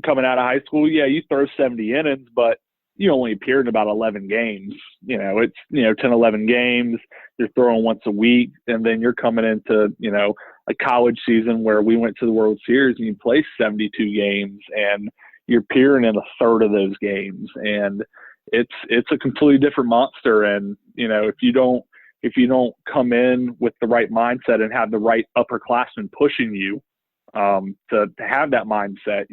coming out of high school, yeah, you throw 70 innings, but you only appear in about 11 games. It's 10, 11 games. You're throwing once a week, and then you're coming into a college season where we went to the World Series and you play 72 games, and you're appearing in a third of those games, and it's a completely different monster. And if you don't come in with the right mindset and have the right upperclassmen pushing you to have that mindset,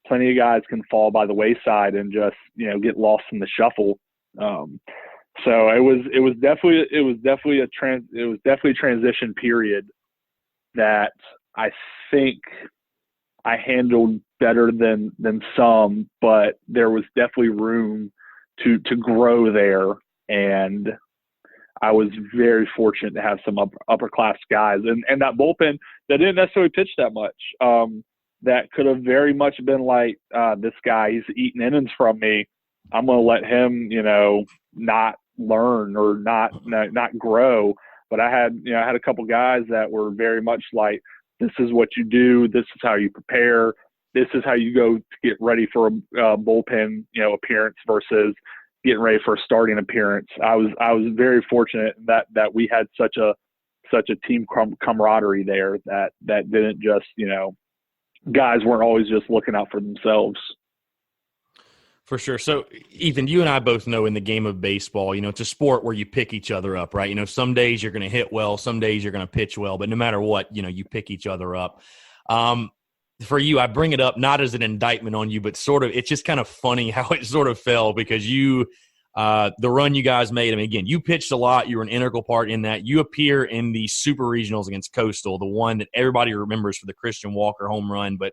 plenty of guys can fall by the wayside and just get lost in the shuffle. So it was definitely a transition period that I think I handled better than some, but there was definitely room to grow there. And I was very fortunate to have some upper class guys and that bullpen that didn't necessarily pitch that much. That could have very much been like, this guy, he's eating innings from me. I'm going to let him, not learn or not grow. But I had a couple guys that were very much like, this is what you do. This is how you prepare. This is how you go to get ready for a bullpen, appearance versus getting ready for a starting appearance. I was very fortunate that we had such a team camaraderie there that didn't just, guys weren't always just looking out for themselves. For sure. So, Ethan, you and I both know in the game of baseball, it's a sport where you pick each other up, right? Some days you're going to hit well, some days you're going to pitch well, but no matter what, you pick each other up. For you, I bring it up not as an indictment on you, but sort of, it's just kind of funny how it sort of fell because the run you guys made, again, you pitched a lot. You were an integral part in that. You appear in the Super Regionals against Coastal, the one that everybody remembers for the Christian Walker home run, but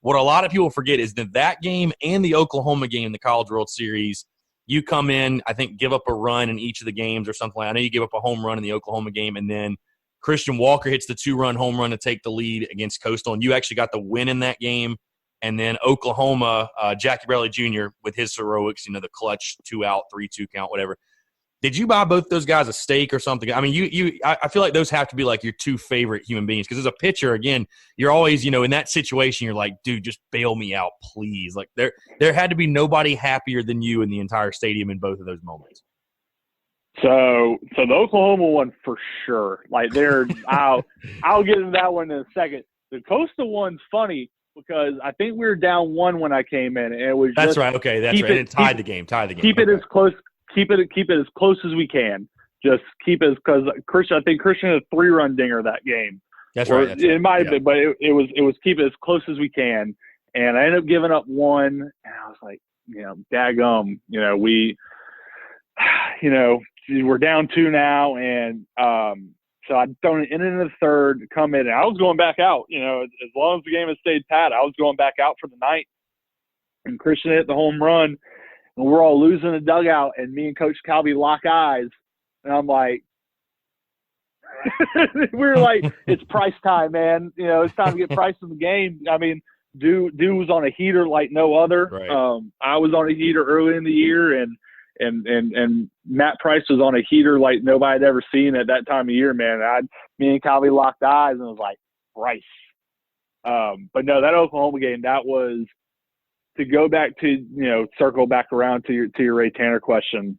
what a lot of people forget is that game and the Oklahoma game in the College World Series, you come in, I think, give up a run in each of the games or something like that. I know you give up a home run in the Oklahoma game, and then Christian Walker hits the 2-run home run to take the lead against Coastal, and you actually got the win in that game. And then Oklahoma, Jackie Bradley Jr. with his heroics, the clutch 2-out, 3-2 count, whatever. Did you buy both those guys a steak or something? I feel like those have to be like your two favorite human beings because as a pitcher, again, you're always, in that situation, you're like, dude, just bail me out, please. Like there had to be nobody happier than you in the entire stadium in both of those moments. So the Oklahoma one for sure. Like I'll get into that one in a second. The Coastal one's funny because I think we were down 1 when I came in, and it was that's right. Okay, that's right. It tied the game. Keep it as close. Keep it as close as we can. Just keep it because Christian. I think Christian had a 3-run dinger that game. That's right. It might have been, but it was keep it as close as we can. And I ended up giving up 1, and I was like, daggum, we're down 2 now, and so I'd thrown it into the third, come in, and I was going back out. As long as the game had stayed pat, I was going back out for the night. And Christian hit the home run. And we're all losing the dugout, and me and Coach Calby lock eyes. And I'm like, we were like, it's Price time, man. It's time to get Price in the game. Dude was on a heater like no other. Right. I was on a heater early in the year, and Matt Price was on a heater like nobody had ever seen at that time of year, man. Me and Calby locked eyes, and it was like, Price. But no, that Oklahoma game, that was – to go back to, circle back around to your Ray Tanner question,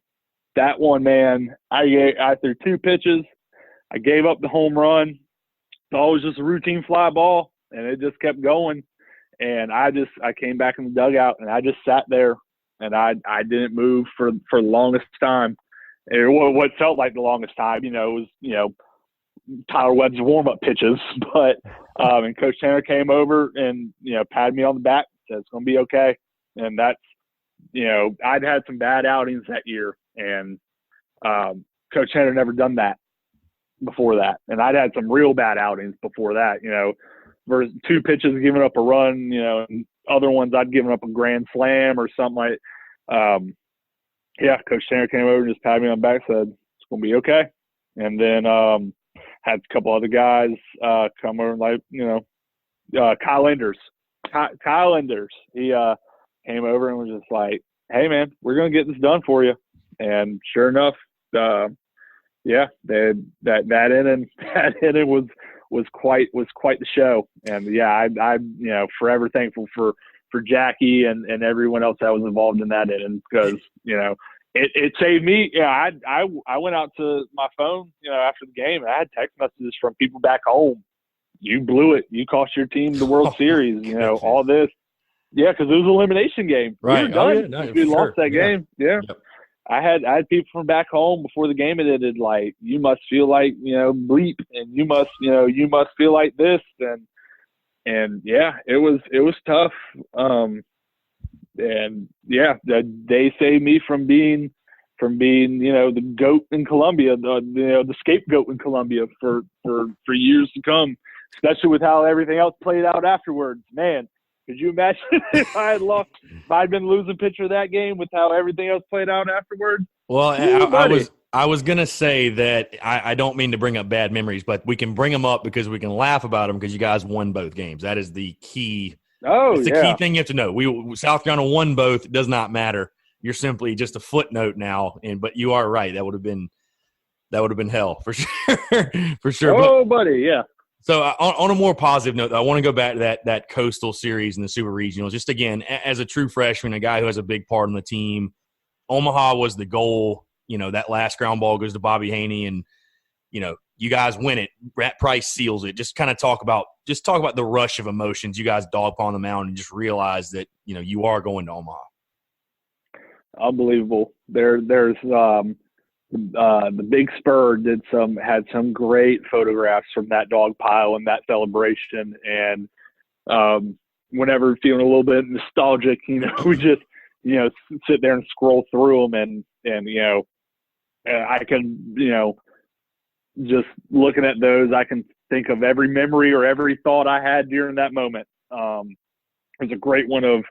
that one, man, I threw 2 pitches. I gave up the home run. Thought it was just a routine fly ball, and it just kept going. And I came back in the dugout, and I just sat there, and I didn't move for the longest time. What felt like the longest time, it was, Tyler Webb's warm-up pitches. But and Coach Tanner came over and, patted me on the back. Said it's going to be okay. And that's, I'd had some bad outings that year, and Coach Tanner never done that before that. And I'd had some real bad outings before that, versus 2 pitches giving up a run, and other ones I'd given up a grand slam or something like Coach Tanner came over and just patted me on the back, said it's going to be okay. And then had a couple other guys come over, like, Kyle Enders. Kyle Enders, he came over and was just like, hey, man, we're going to get this done for you. And sure enough, Yeah, that inning was quite the show, and yeah, I forever thankful for Jackie and everyone else that was involved in that inning, because it saved me. Yeah, I went out to my phone after the game, and I had text messages from people back home. You blew it. You cost your team the World Series. All this. Yeah, because it was an elimination game. Right. We were done. Oh, yeah. No, we lost that yeah. game. Yeah. Yep. I had people from back home before the game ended, like, you must feel like, bleep, and you must feel like this, and yeah, it was tough. And yeah, they saved me from being the goat in Columbia, the scapegoat in Columbia for years to come, especially with how everything else played out afterwards. Man, could you imagine if I had lost, if I'd been losing pitcher that game with how everything else played out afterwards? Well, I was going to say that I don't mean to bring up bad memories, but we can bring them up because we can laugh about them because you guys won both games. That is the key. Oh, it's the key thing you have to know. South Carolina won both. It does not matter. You're simply just a footnote now. But you are right. That would have been hell for sure. For sure. Oh, buddy, yeah. So on a more positive note, I want to go back to that Coastal Series and the Super Regionals. Just again, as a true freshman, a guy who has a big part on the team, Omaha was the goal. That last ground ball goes to Bobby Haney, and you guys win it. Rat Price seals it. Just kind of talk about the rush of emotions. You guys dog on the mound and just realize that you are going to Omaha. Unbelievable. There's the Big Spur had some great photographs from that dog pile and that celebration, and whenever feeling a little bit nostalgic, we just sit there and scroll through them, and I can just looking at those, I can think of every memory or every thought I had during that moment. There's a great one of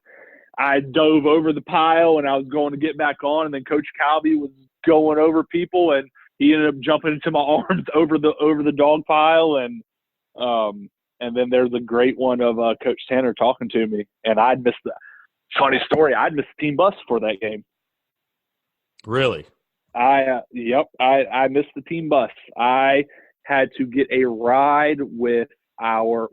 I dove over the pile and I was going to get back on, and then Coach Calby was going over people, and he ended up jumping into my arms over the dog pile, and then there's a great one of Coach Tanner talking to me, and I'd missed the funny story. I'd missed the team bus for that game. Really? I missed the team bus. I had to get a ride with our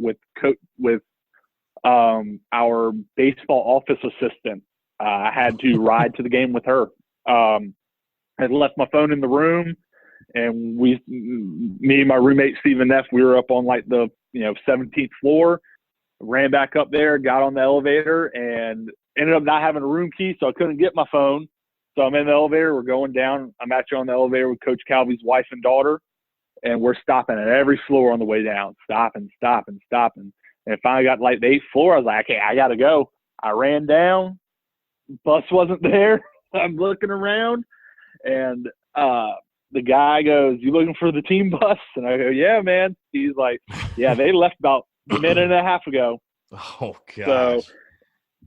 baseball office assistant. I had to ride to the game with her. I had left my phone in the room, and me and my roommate Stephen Neff, we were up on like the 17th floor. Ran back up there, got on the elevator, and ended up not having a room key, so I couldn't get my phone. So I'm in the elevator. We're going down. I'm actually on the elevator with Coach Calby's wife and daughter, and we're stopping at every floor on the way down, stopping. And finally got like the 8th floor. I was like, okay, I got to go. I ran down. Bus wasn't there. I'm looking around, and the guy goes, "You looking for the team bus?" And I go, "Yeah, man." He's like, "Yeah, they left about a minute and a half ago." Oh, gosh. So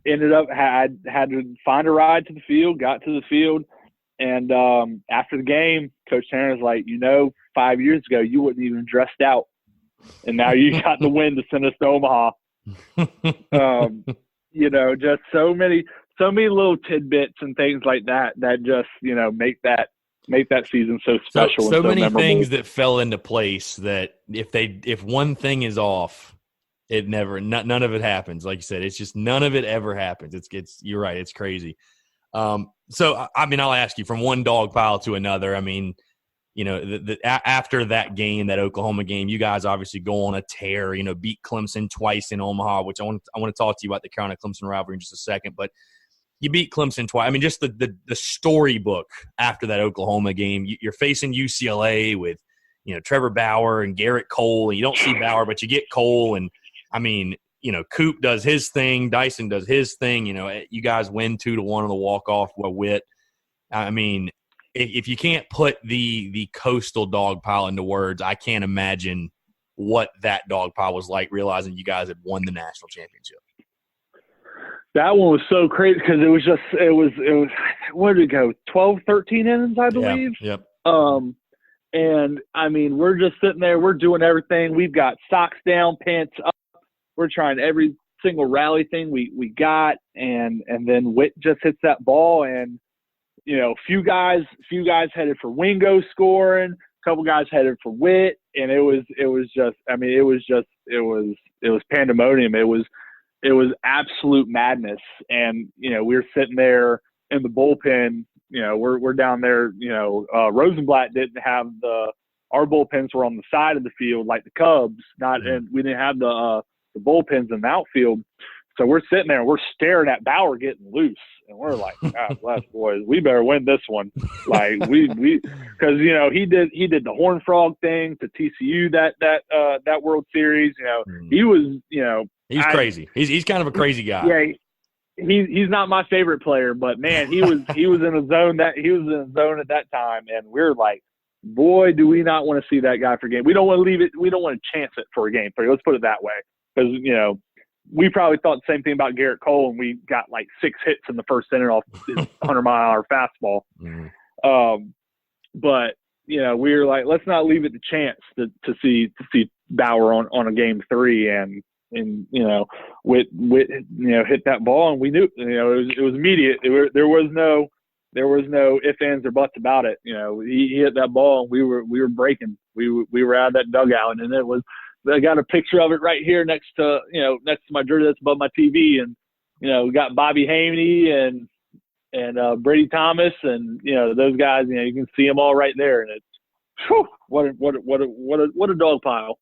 ended up had to find a ride to the field, got to the field, and after the game, Coach Tanner was like, 5 years ago you wasn't even dressed out, and now you got the win to send us to Omaha. Just so many little tidbits and things like that just make that season so special. So and so many memorable. things that fell into place that if one thing is off, none of it happens. Like you said, it's just none of it ever happens. You're right. It's crazy. So I mean, I'll ask you from one dog pile to another. I mean, after that game, that Oklahoma game, you guys obviously go on a tear. Beat Clemson twice in Omaha, which I want to talk to you about the Carolina Clemson rivalry in just a second. But you beat Clemson twice. I mean, just the storybook after that Oklahoma game. You're facing UCLA with Trevor Bauer and Garrett Cole, and you don't see Bauer, but you get Cole, and I mean, Coop does his thing, Dyson does his thing. You guys win 2-1 on the walk-off with Witt. I mean, if you can't put the Coastal dog pile into words, I can't imagine what that dog pile was like, realizing you guys had won the national championship. That one was so crazy because it was where did it go? 12, 13 innings, I believe. Yeah, yep. And I mean, we're just sitting there, we're doing everything. We've got socks down, pants up. We're trying every single rally thing we got, and then Witt just hits that ball, and few guys headed for Wingo scoring. couple guys headed for Witt, and it was pandemonium. It was absolute madness. And, we were sitting there in the bullpen, we're down there, Rosenblatt didn't have our bullpens were on the side of the field like the Cubs, and we didn't have the bullpens in the outfield. So we're sitting there, we're staring at Bauer getting loose, and we're like, God bless, boys, we better win this one. Like because he did the Horned Frog thing to TCU that World Series. He was he's crazy. He's kind of a crazy guy. Yeah, he's not my favorite player, but man, he was in a zone at that time, and we're like, boy, do we not want to see that guy for game. We don't want to leave it. We don't want to chance it for a game 3. Let's put it that way, because we probably thought the same thing about Garrett Cole, and we got like 6 hits in the first inning off his 100-mile-an-hour fastball. But we were like, let's not leave it to chance to see Bauer on a game 3, and Witt hit that ball, and we knew it was immediate. There was no ifs, ands, or buts about it. He hit that ball, and we were breaking. We were out of that dugout, and it was. I got a picture of it right here next to my jersey that's above my TV, and we got Bobby Haney and Brady Thomas, and those guys. You can see them all right there, and it's what a dog pile.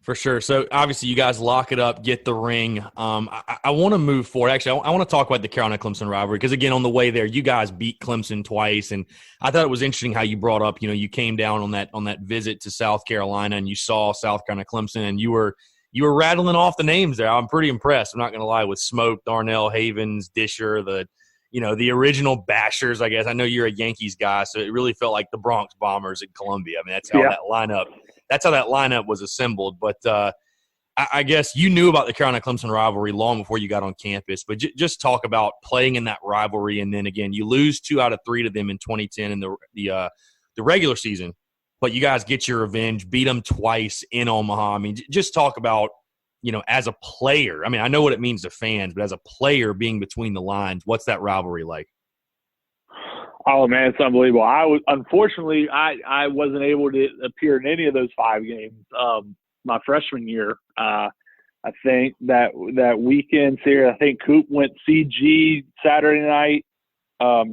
For sure. So, obviously, you guys lock it up, get the ring. I want to move forward. Actually, I want to talk about the Carolina-Clemson rivalry because, again, on the way there, you guys beat Clemson twice. And I thought it was interesting how you brought up, you came down on that visit to South Carolina and you saw South Carolina-Clemson, and you were rattling off the names there. I'm pretty impressed. I'm not going to lie, with Smoke, Darnell, Havens, Disher, the original Bashers, I guess. I know you're a Yankees guy, so it really felt like the Bronx Bombers in Columbia. I mean, that's how that lineup was assembled. But I guess you knew about the Carolina-Clemson rivalry long before you got on campus. But just talk about playing in that rivalry, and then again, you lose 2 out of 3 to them in 2010 in the regular season. But you guys get your revenge, beat them twice in Omaha. I mean, just talk about as a player. I mean, I know what it means to fans, but as a player being between the lines, what's that rivalry like? Oh man, it's unbelievable. Unfortunately I wasn't able to appear in any of those 5 games. My freshman year, I think that weekend series, I think Coop went CG Saturday night.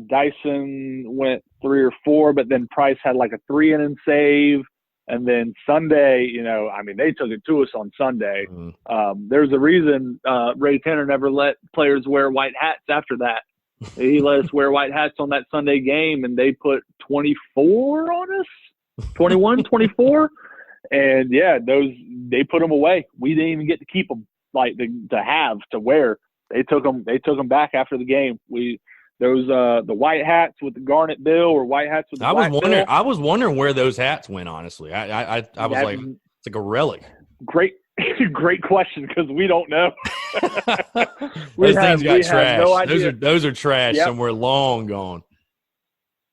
Dyson went 3 or 4, but then Price had like a 3-inning save. And then Sunday, they took it to us on Sunday. There's a reason Ray Tanner never let players wear white hats after that. He let us wear white hats on that Sunday game, and they put 24 on us, 21, 24. And, yeah, they put them away. We didn't even get to keep them, to wear. They took them back after the game. The white hats with the garnet bill or white hats with the black bill. I was wondering where those hats went, honestly. I was like, it's like a relic. Great question, because we don't know. Those things got trashed. No idea. Those are trash somewhere long gone.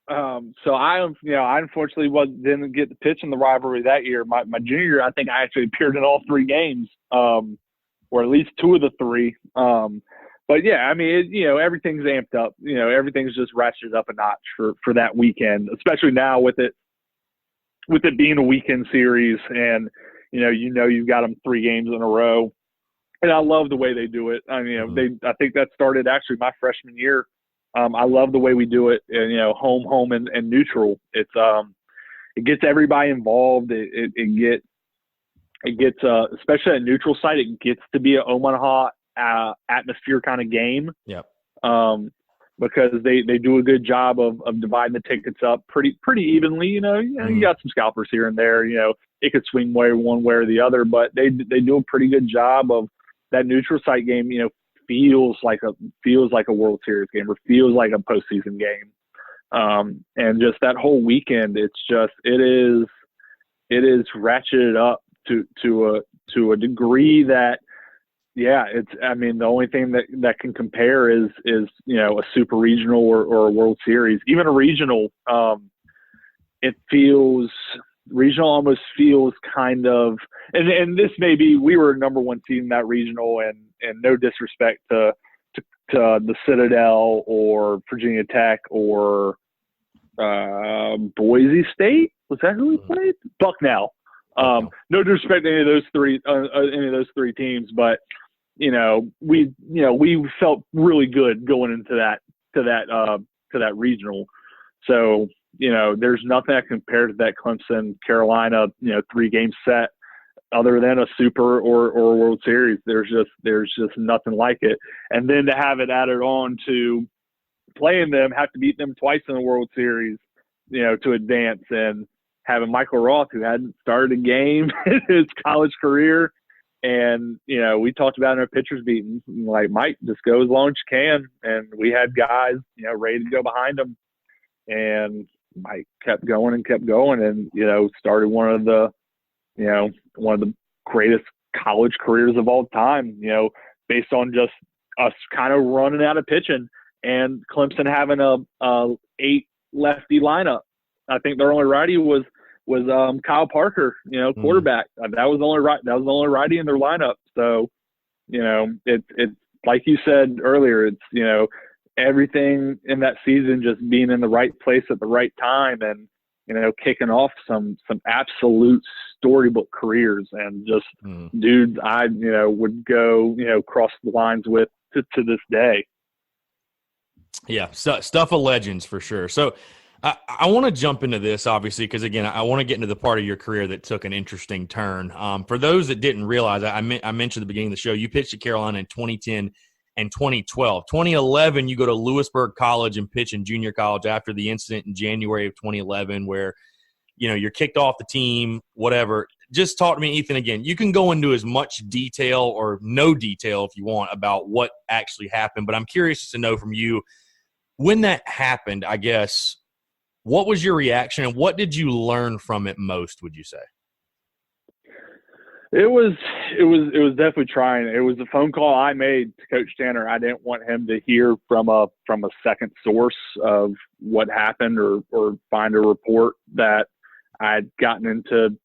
So I unfortunately didn't get to pitch in the rivalry that year. My junior year, I think I actually appeared in all 3 games, or at least 2 of the 3. But yeah, I mean, everything's amped up. Everything's just ratcheted up a notch for that weekend, especially now with it being a weekend series, and you've got them 3 games in a row. And I love the way they do it. I mean, I think that started actually my freshman year. I love the way we do it, and, home and neutral. It gets everybody involved. It gets especially at neutral site, it gets to be an Omaha atmosphere kind of game. Yep. Because they do a good job of dividing the tickets up pretty evenly. You got some scalpers here and there. It could swing one way or the other, but they do a pretty good job of that neutral site game. Feels like a World Series game, or feels like a postseason game. And just that whole weekend, it is ratcheted up to a degree that. Yeah, the only thing that can compare is a super regional or a World Series. Even a regional, regional almost feels kind of, and this may be, we were number 1 seed in that regional, and no disrespect to the Citadel or Virginia Tech or Boise State. Was that who he played? Bucknell. No disrespect to any of those three teams, but we felt really good going into that regional. So there's nothing that compared to that Clemson Carolina 3-game set other than a Super or World Series. There's just nothing like it. And then to have it added on to playing them, have to beat them twice in the World Series, to advance, and having Michael Roth, who hadn't started a game in his college career. And, we talked about in our pitchers meeting, like, Mike, just go as long as you can. And we had guys, ready to go behind him. And Mike kept going and, started one of the greatest college careers of all time, based on just us kind of running out of pitching and Clemson having a 8 lefty lineup. I think their only righty was Kyle Parker, quarterback. That was the only righty in their lineup. So, it's like you said earlier, it's, everything in that season just being in the right place at the right time and, kicking off some absolute storybook careers, and just dudes I, would go, cross the lines with to this day. Yeah. Stuff of legends for sure. So, I want to jump into this, obviously, because, again, I want to get into the part of your career that took an interesting turn. For those that didn't realize, I mentioned at the beginning of the show, you pitched at Carolina in 2010 and 2012. 2011, you go to Lewisburg College and pitch in junior college after the incident in January of 2011 where, you're kicked off the team, whatever. Just talk to me, Ethan, again. You can go into as much detail or no detail if you want about what actually happened, but I'm curious to know from you, when that happened, I guess, what was your reaction, and what did you learn from it most, would you say? It was definitely trying. It was a phone call I made to Coach Tanner. I didn't want him to hear from a second source of what happened or find a report that I'd gotten into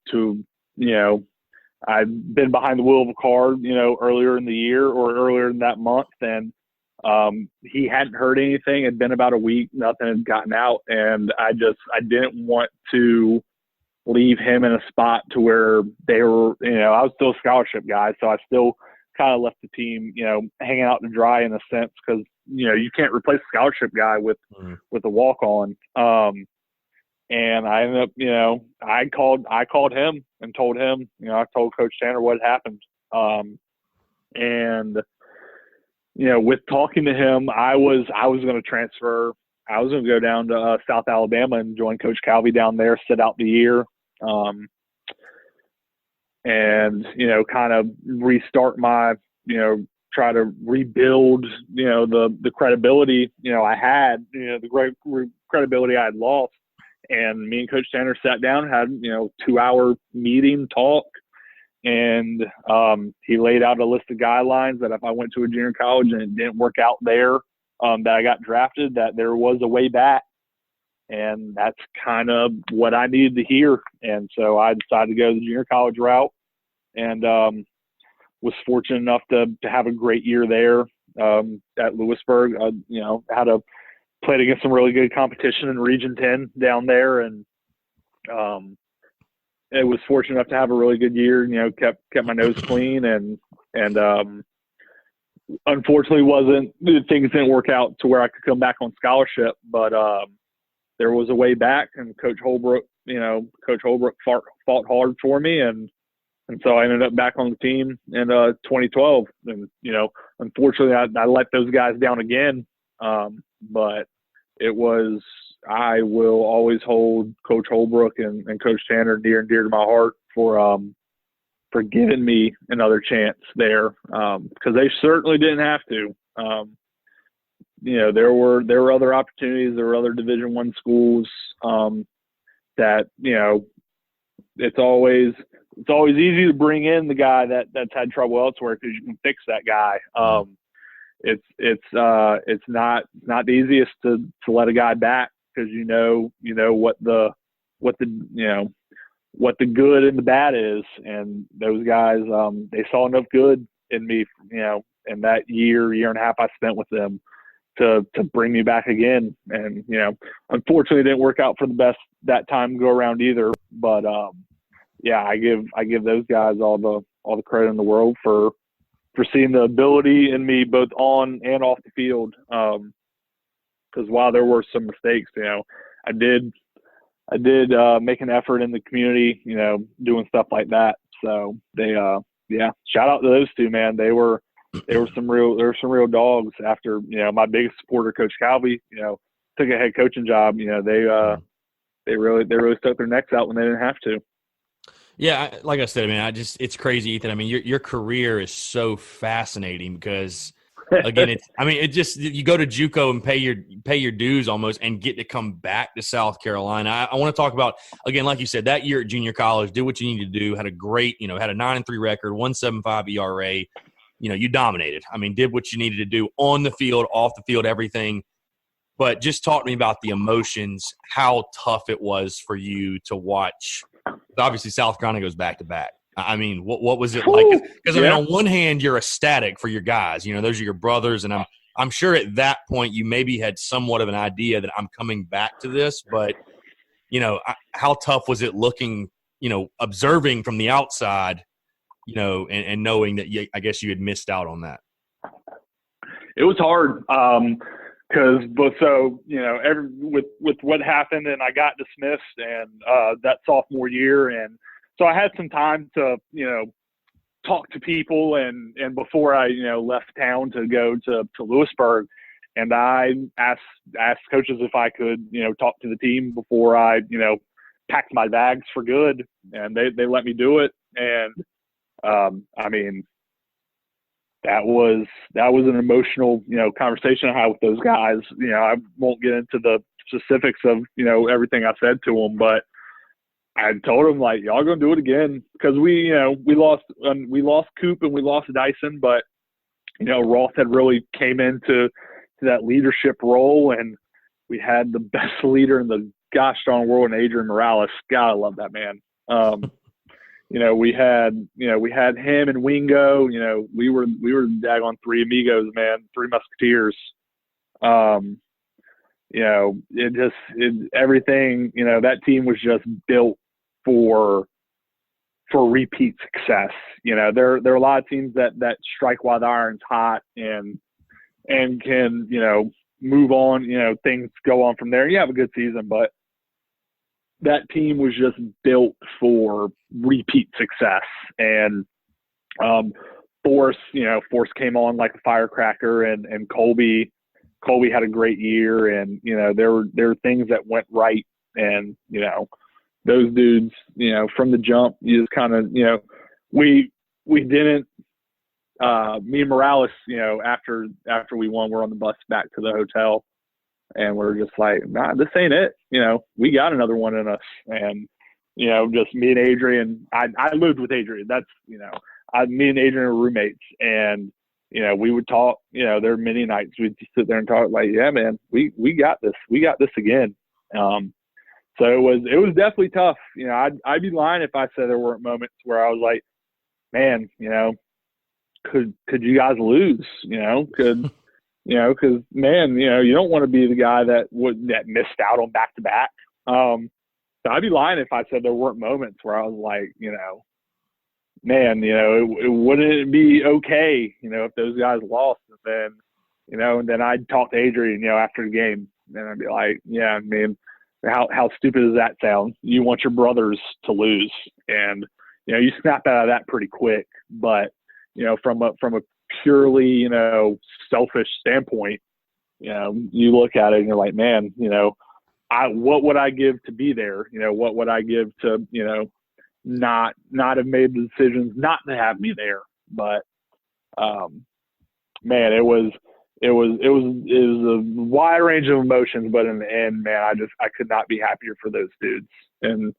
I'd been behind the wheel of a car, earlier in the year or earlier in that month, and he hadn't heard anything. It'd been about a week, nothing had gotten out. And I didn't want to leave him in a spot to where they were, I was still a scholarship guy. So I still kind of left the team, hanging out to dry in a sense, because, you can't replace a scholarship guy with a walk on. And I ended up, I called him and told him, I told Coach Tanner what happened. And with talking to him, I was going to transfer. I was going to go down to South Alabama and join Coach Calvi down there, sit out the year, and kind of restart my, try to rebuild, the credibility, I had, the great credibility I had lost. And me and Coach Tanner sat down, had 2-hour meeting talk. And he laid out a list of guidelines that if I went to a junior college and it didn't work out there, that I got drafted, that there was a way back. And that's kind of what I needed to hear. And so I decided to go the junior college route, and was fortunate enough to have a great year there at Lewisburg. Played against some really good competition in Region 10 down there, and it was fortunate enough to have a really good year. Kept my nose clean, and unfortunately things didn't work out to where I could come back on scholarship. But there was a way back, and Coach Holbrook fought hard for me, and so I ended up back on the team in 2012. And unfortunately, I let those guys down again. But I will always hold Coach Holbrook and Coach Tanner near and dear to my heart for giving me another chance there, because they certainly didn't have to. There were other opportunities. There were other Division I schools that it's always easy to bring in the guy that's had trouble elsewhere because you can fix that guy. It's not the easiest to let a guy back, because what the good and the bad is, and those guys they saw enough good in me, in that year and a half I spent with them to bring me back again. And, you know, unfortunately it didn't work out for the best that time go around either. But, yeah, I give those guys all the credit in the world for seeing the ability in me both on and off the field. Because while there were some mistakes, you know, I did make an effort in the community, you know, doing stuff like that. So they, yeah, shout out to those two, man. They were some real dogs. After, you know, my biggest supporter, Coach Calvey, you know, took a head coaching job. You know, they really stuck their necks out when they didn't have to. Yeah, like I said, I mean, it's crazy, Ethan. I mean, your career is so fascinating because, again, you go to JUCO and pay your dues almost, and get to come back to South Carolina. I want to talk about, again, like you said, that year at junior college, did what you needed to do, had a great, you know, had a 9-3 record, 1.75 ERA. You know, you dominated. I mean, did what you needed to do on the field, off the field, everything. But just talk to me about the emotions, how tough it was for you to watch. Obviously, South Carolina goes back to back. I mean, what was it like? Because I mean, on one hand, you're ecstatic for your guys. You know, those are your brothers, and I'm sure at that point you maybe had somewhat of an idea that I'm coming back to this. But you know, how tough was it looking? You know, observing from the outside. You know, and knowing that I guess you had missed out on that. It was hard. But so, you know, with what happened, and I got dismissed and that sophomore year, and so I had some time to, you know, talk to people, and before I, you know, left town to go to Lewisburg, and I asked coaches if I could, you know, talk to the team before I, you know, packed my bags for good, and they let me do it, and I mean, that was an emotional, you know, conversation I had with those guys. You know, I won't get into the specifics of, you know, everything I said to them, but I told them, like, y'all gonna do it again, because we lost Coop and we lost Dyson, but, you know, Roth had really came into that leadership role, and we had the best leader in the gosh darn world in Adrian Morales. God, I love that man. You know, we had him and Wingo. You know, we were daggone three amigos, man, three musketeers. You know, everything. You know, that team was just built for repeat success. You know, there are a lot of teams that strike while the iron's hot and can, you know, move on. You know, things go on from there. You have a good season, but that team was just built for repeat success. And Force came on like a firecracker, and Colby had a great year, and, you know, there were things that went right, and, you know, those dudes, you know, from the jump, you just kind of, you know, we didn't me and Morales, you know, after we won, we're on the bus back to the hotel, and we're just like, nah, this ain't it. You know, we got another one in us. And, you know, just me and Adrian, I lived with Adrian. That's, you know, me and Adrian were roommates, and, you know, we would talk, you know, there were many nights we'd just sit there and talk, like, yeah, man, we got this. We got this again. So it was definitely tough. You know, I'd be lying if I said there weren't moments where I was like, man, you know, could you guys lose? You know, you know, because, man, you know, you don't want to be the guy that missed out on back-to-back. So I'd be lying if I said there weren't moments where I was like, you know, man, you know, it wouldn't be okay, you know, if those guys lost. And then, you know, and then I'd talk to Adrian, you know, after the game, and I'd be like, yeah, I mean, how stupid does that sound? You want your brothers to lose, and, you know, you snap out of that pretty quick. But, you know, from a purely, you know, selfish standpoint, you know, you look at it and you're like, man, you know, what would I give to be there? You know, what would I give to, you know, not have made the decisions not to have me there? But, man, it was a wide range of emotions, but in the end, man, I could not be happier for those dudes. And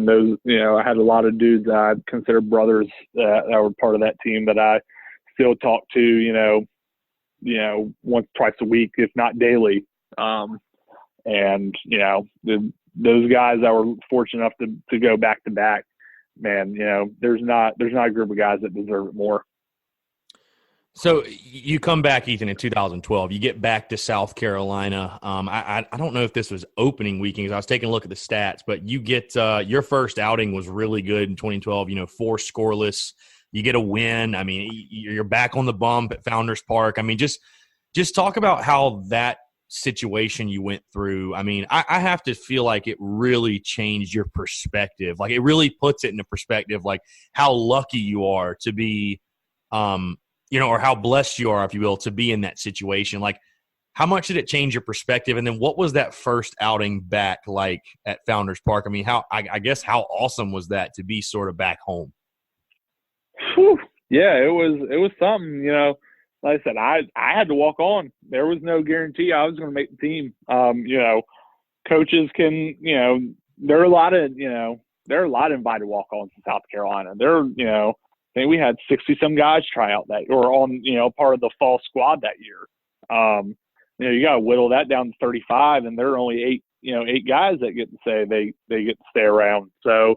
those, you know, I had a lot of dudes that I'd consider brothers that were part of that team that I still talk to, you know, once, twice a week, if not daily. And, you know, those guys that were fortunate enough to go back to back, man, you know, there's not a group of guys that deserve it more. So you come back, Ethan, in 2012. You get back to South Carolina. I don't know if this was opening weekend, 'cause I was taking a look at the stats, but you get your first outing was really good in 2012. 4 scoreless. You get a win. I mean, you're back on the bump at Founders Park. I mean, just talk about how that situation you went through. I mean, I have to feel like it really changed your perspective. Like, it really puts it into perspective, like how lucky you are to be or how blessed you are, if you will, to be in that situation. Like, how much did it change your perspective? And then what was that first outing back like at Founders Park? I mean, I guess how awesome was that to be sort of back home? Whew. Yeah, it was something, like I said, I had to walk on. There was no guarantee I was going to make the team. Coaches can, there are a lot of invited walk-ons in South Carolina. I think we had 60 some guys try out that, or on, part of the fall squad that year. You got to whittle that down to 35, and there are only 8 guys that get to say they get to stay around. So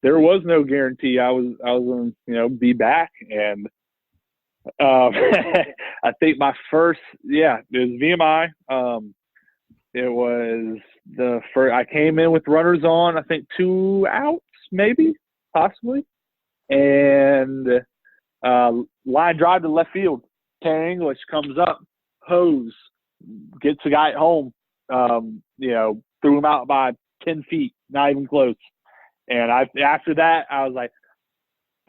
there was no guarantee I was going to, be back. And I think my first, it was VMI. It was the first, I came in with runners on, I think 2 outs, maybe, possibly. And line drive to left field. Tanner English comes up, hose, gets the guy at home, threw him out by 10 feet, not even close. And after that, I was like,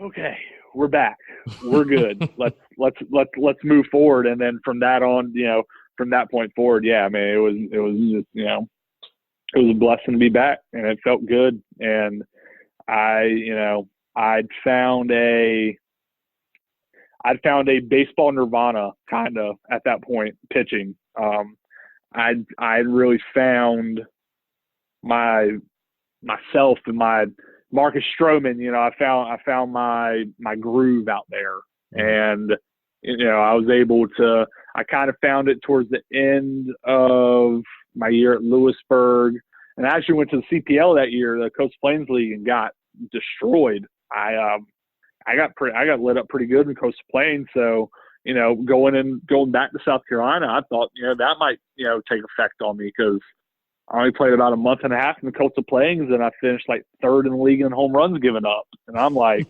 okay, we're back. We're good. let's move forward. And then from that on, from that point forward, I mean, it was just, it was a blessing to be back, and it felt good. And I'd found a baseball nirvana kind of at that point, pitching. I'd really found myself and my Marcus Stroman. I found my groove out there, and I was able to. I kind of found it towards the end of my year at Lewisburg, and I actually went to the CPL that year, the Coast Plains League, and got destroyed. I got lit up pretty good in Coastal Plains. So, going back to South Carolina, I thought, that might, take effect on me, because I only played about a month and a half in the Coastal Plains, and I finished like 3rd in the league in home runs given up. And I'm like,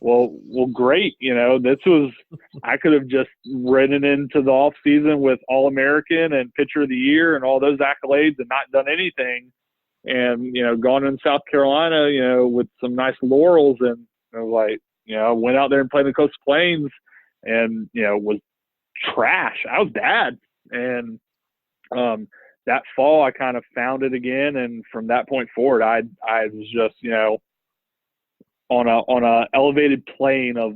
well, great. I could have just ridden into the off season with All-American and Pitcher of the Year and all those accolades and not done anything. And, gone in South Carolina, with some nice laurels, and went out there and played the Coast Plains, and, was trash. I was bad. And that fall I kind of found it again. And from that point forward, I was just, on a elevated plane of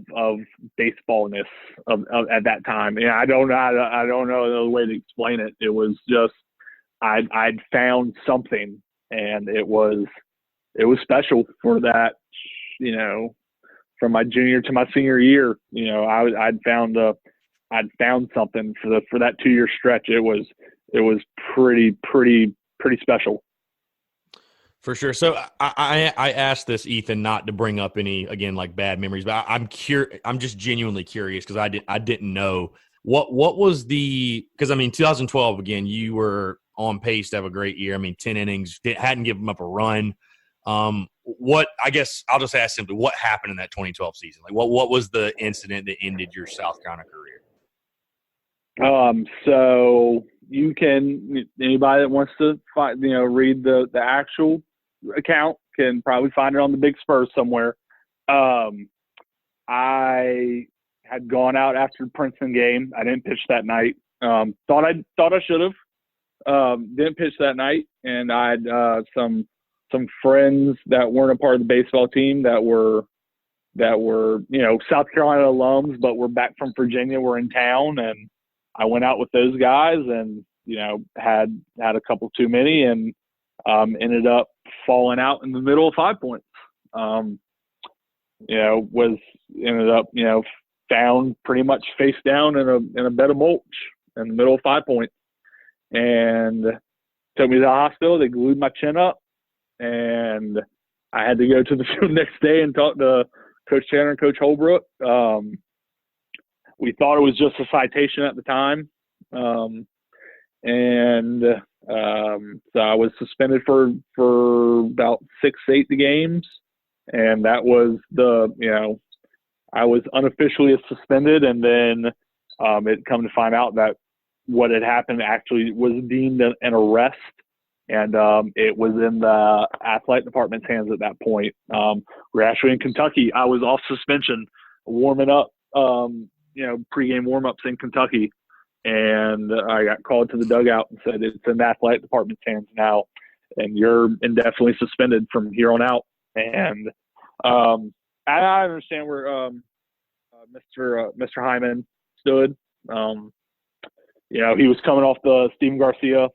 baseballness at that time. I don't know another way to explain it. It was just, I'd found something. And it was special for that, from my junior to my senior year. I'd found something for that 2-year stretch. It was pretty special. For sure. So I asked this, Ethan, not to bring up any, again, like bad memories, but I'm just genuinely curious, because I didn't know what was because I mean, 2012, again, you were on pace to have a great year. I mean, 10 innings, hadn't given up a run. I guess I'll just ask simply, what happened in that 2012 season? Like, what was the incident that ended your South Carolina career? So you can, anybody that wants to find, read the actual account can probably find it on the Big Spurs somewhere. I had gone out after the Princeton game. I didn't pitch that night. Thought I should have. Didn't pitch that night, and I had some friends that weren't a part of the baseball team that were South Carolina alums, but were back from Virginia, were in town, and I went out with those guys, and had a couple too many, and ended up falling out in the middle of 5 points. Ended up found pretty much face down in a bed of mulch in the middle of 5 points. And took me to the hospital. They glued my chin up, and I had to go to the field next day and talk to Coach Tanner and Coach Holbrook. we thought it was just a citation at the time. So I was suspended for about 6-8 games. And that was I was unofficially suspended. And then it come to find out that what had happened actually was deemed an arrest. And it was in the athletic department's hands at that point. We're actually in Kentucky. I was off suspension, warming up, pregame warm-ups in Kentucky. And I got called to the dugout and said, it's in the athletic department's hands now, and you're indefinitely suspended from here on out. And I understand where Mr. Hyman stood. He was coming off the Steven Garcia.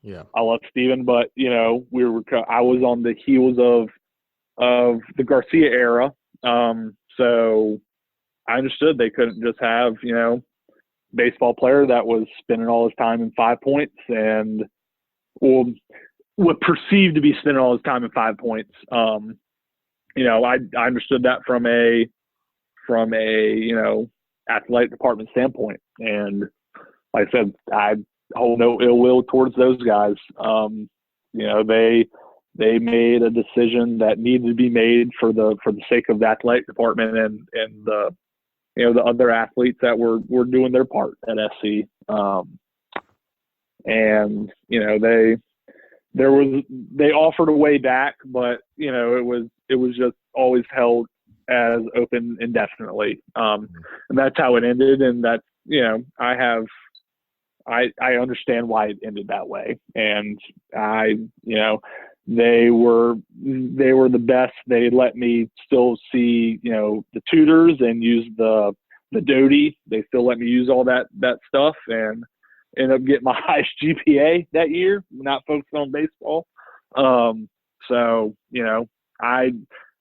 Yeah, I love Steven, but I was on the heels of the Garcia era. So I understood they couldn't just have baseball player that was spending all his time in 5 points and what perceived to be spending all his time in 5 points. I understood that from a athletic department standpoint. And like I said, I hold no ill will towards those guys. They made a decision that needed to be made for the sake of the athletic department and the other athletes that were doing their part at SC. They offered a way back, but it was just always held as open indefinitely. And that's how it ended. And that's, I understand why it ended that way. And they were the best. They let me still see, the tutors and use the Doty. They still let me use all that stuff and end up getting my highest GPA that year, not focusing on baseball.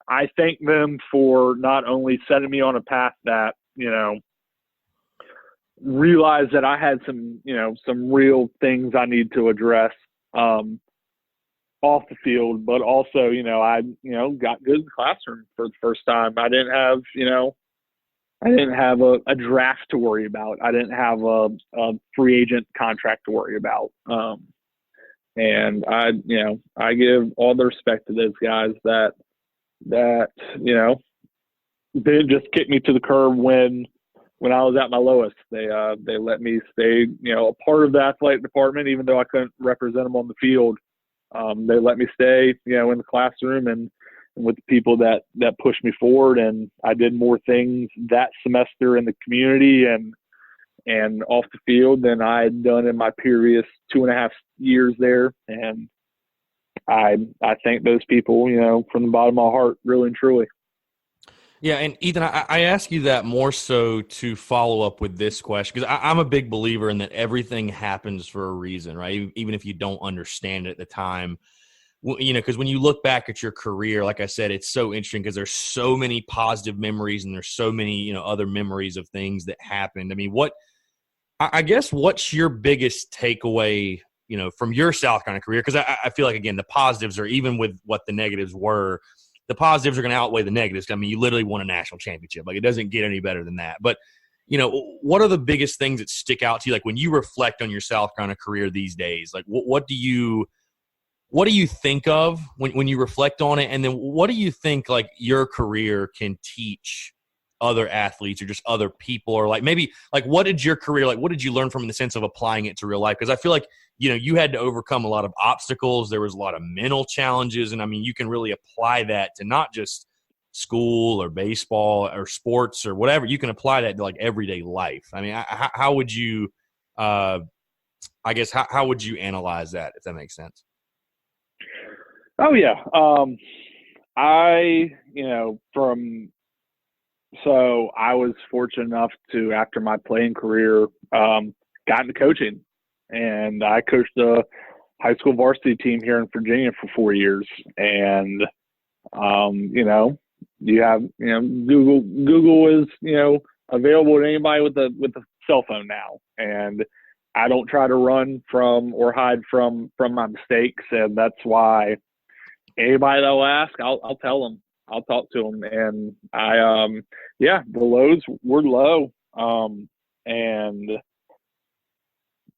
I thank them for not only setting me on a path that, realized that I had some real things I need to address, off the field, but also, I got good in the classroom for the first time. I didn't have a draft to worry about. I didn't have a free agent contract to worry about. And I give all the respect to those guys that didn't just kick me to the curb when I was at my lowest. They let me stay, a part of the athletic department, even though I couldn't represent them on the field. They let me stay, in the classroom and with the people that pushed me forward. And I did more things that semester in the community and off the field than I had done in my previous 2.5 years there. And I thank those people, from the bottom of my heart, really and truly. Yeah, and Ethan, I ask you that more so to follow up with this question, because I'm a big believer in that everything happens for a reason, right? Even if you don't understand it at the time. Because when you look back at your career, like I said, it's so interesting because there's so many positive memories and there's so many, other memories of things that happened. I mean, what's your biggest takeaway, from your South Carolina career? Because I feel like, again, the positives are, even with what the negatives were, the positives are going to outweigh the negatives. I mean, you literally won a national championship. Like, it doesn't get any better than that. But, what are the biggest things that stick out to you? Like, when you reflect on your South Carolina career these days, like, what do you think of when you reflect on it? And then what do you think, like, your career can teach other athletes or just other people? Or, like, maybe, like, what did your career, like, what did you learn from in the sense of applying it to real life? Because I feel like, you had to overcome a lot of obstacles. There was a lot of mental challenges. And, I mean, you can really apply that to not just school or baseball or sports or whatever. You can apply that to, like, everyday life. I mean, how would you how would you analyze that, if that makes sense? Oh, yeah. I was fortunate enough to, after my playing career, got into coaching. And I coached a high school varsity team here in Virginia for 4 years. And, you have, Google is, available to anybody with a cell phone now. And I don't try to run from or hide from my mistakes. And that's why anybody that will ask, I'll tell them. I'll talk to them. And the lows were low.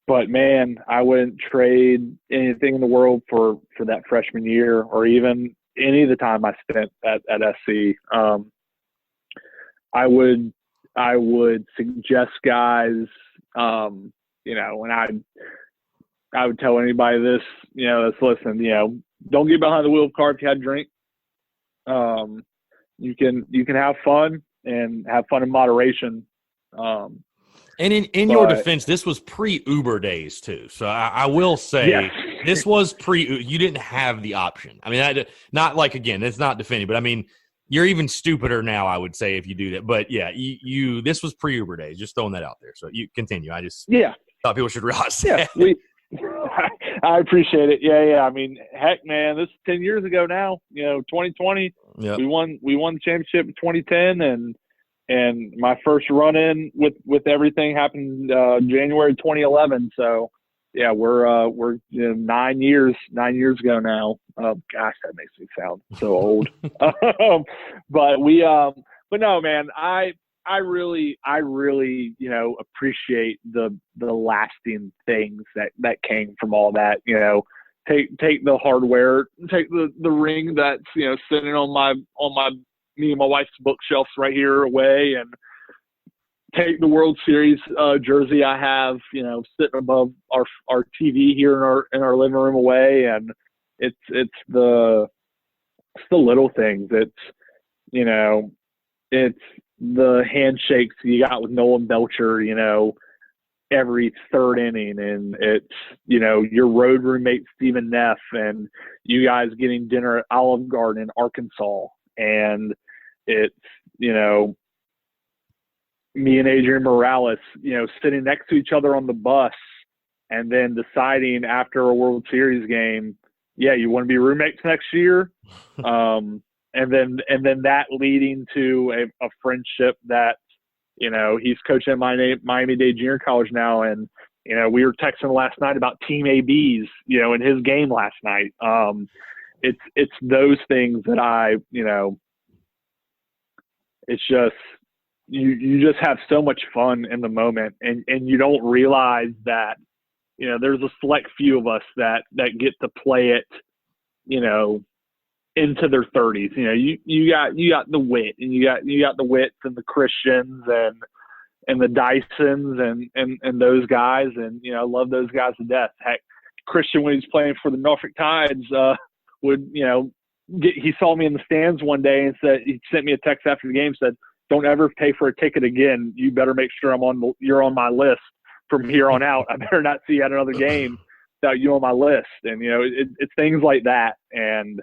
But man, I wouldn't trade anything in the world for that freshman year, or even any of the time I spent at SC. I would suggest guys, and I would tell anybody this, that's listening, don't get behind the wheel of a car if you had a drink. You can have fun and have fun in moderation. And in your defense, this was pre-Uber days too. So I will say yes. This was you didn't have the option. I mean, not like, again, it's not defending, but I mean, you're even stupider now, I would say, if you do that. But yeah, this was pre-Uber days. Just throwing that out there. So you continue. I just thought people should realize that. I appreciate it. Yeah. I mean, heck, man, this is 10 years ago now. 2020. Yep. We won the championship in 2010, and my first run-in with everything happened January 2011. So yeah, we're 9 years ago now. Gosh, that makes me sound so old. But no, man, I really appreciate the lasting things that came from all that. Take the hardware, take the ring that's sitting on my me and my wife's bookshelves right here away, and take the World Series jersey I have sitting above our TV here in our living room away, and it's the little things. It's the handshakes you got with Nolan Belcher, every third inning, and it's, your road roommate, Stephen Neff, and you guys getting dinner at Olive Garden in Arkansas. And it's, me and Adrian Morales, sitting next to each other on the bus, and then deciding after a World Series game, you want to be roommates next year. And then that leading to a friendship that, he's coaching at Miami-Dade Junior College now. And, we were texting last night about Team ABs, in his game last night. It's those things that it's just, you just have so much fun in the moment, and you don't realize that, there's a select few of us that get to play it, into their 30s. You got the wit, and you got the Wits and the Christians and the Dysons and those guys, and I love those guys to death. Heck, Christian, when he's playing for the Norfolk Tides, would he saw me in the stands one day and he sent me a text after the game, said, "Don't ever pay for a ticket again. You better make sure you're on my list from here on out. I better not see you at another game without you on my list." And it's things like that. And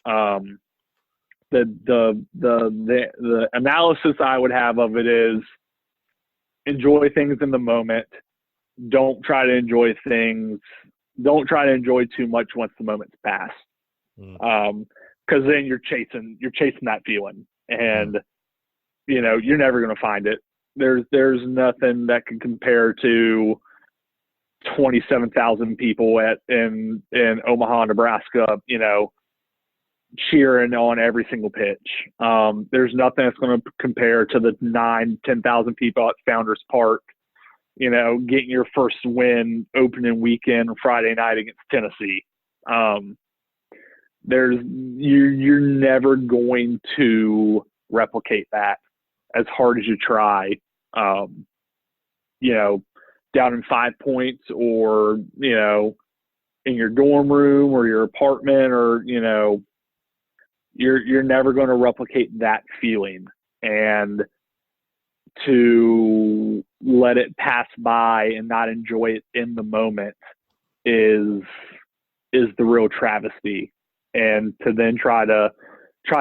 the analysis I would have of it is, enjoy things in the moment. Don't try to enjoy things. Don't try to enjoy too much once the moment's passed. Because then you're chasing that feeling, and you're never going to find it. There's nothing that can compare to 27,000 people in Omaha, Nebraska, cheering on every single pitch. There's nothing that's going to compare to the 10,000 people at Founders Park, getting your first win opening weekend Friday night against Tennessee. You're never going to replicate that as hard as you try, down in 5 Points, or, in your dorm room or your apartment, or, you're never going to replicate that feeling. And to let it pass by and not enjoy it in the moment is the real travesty. And to then try to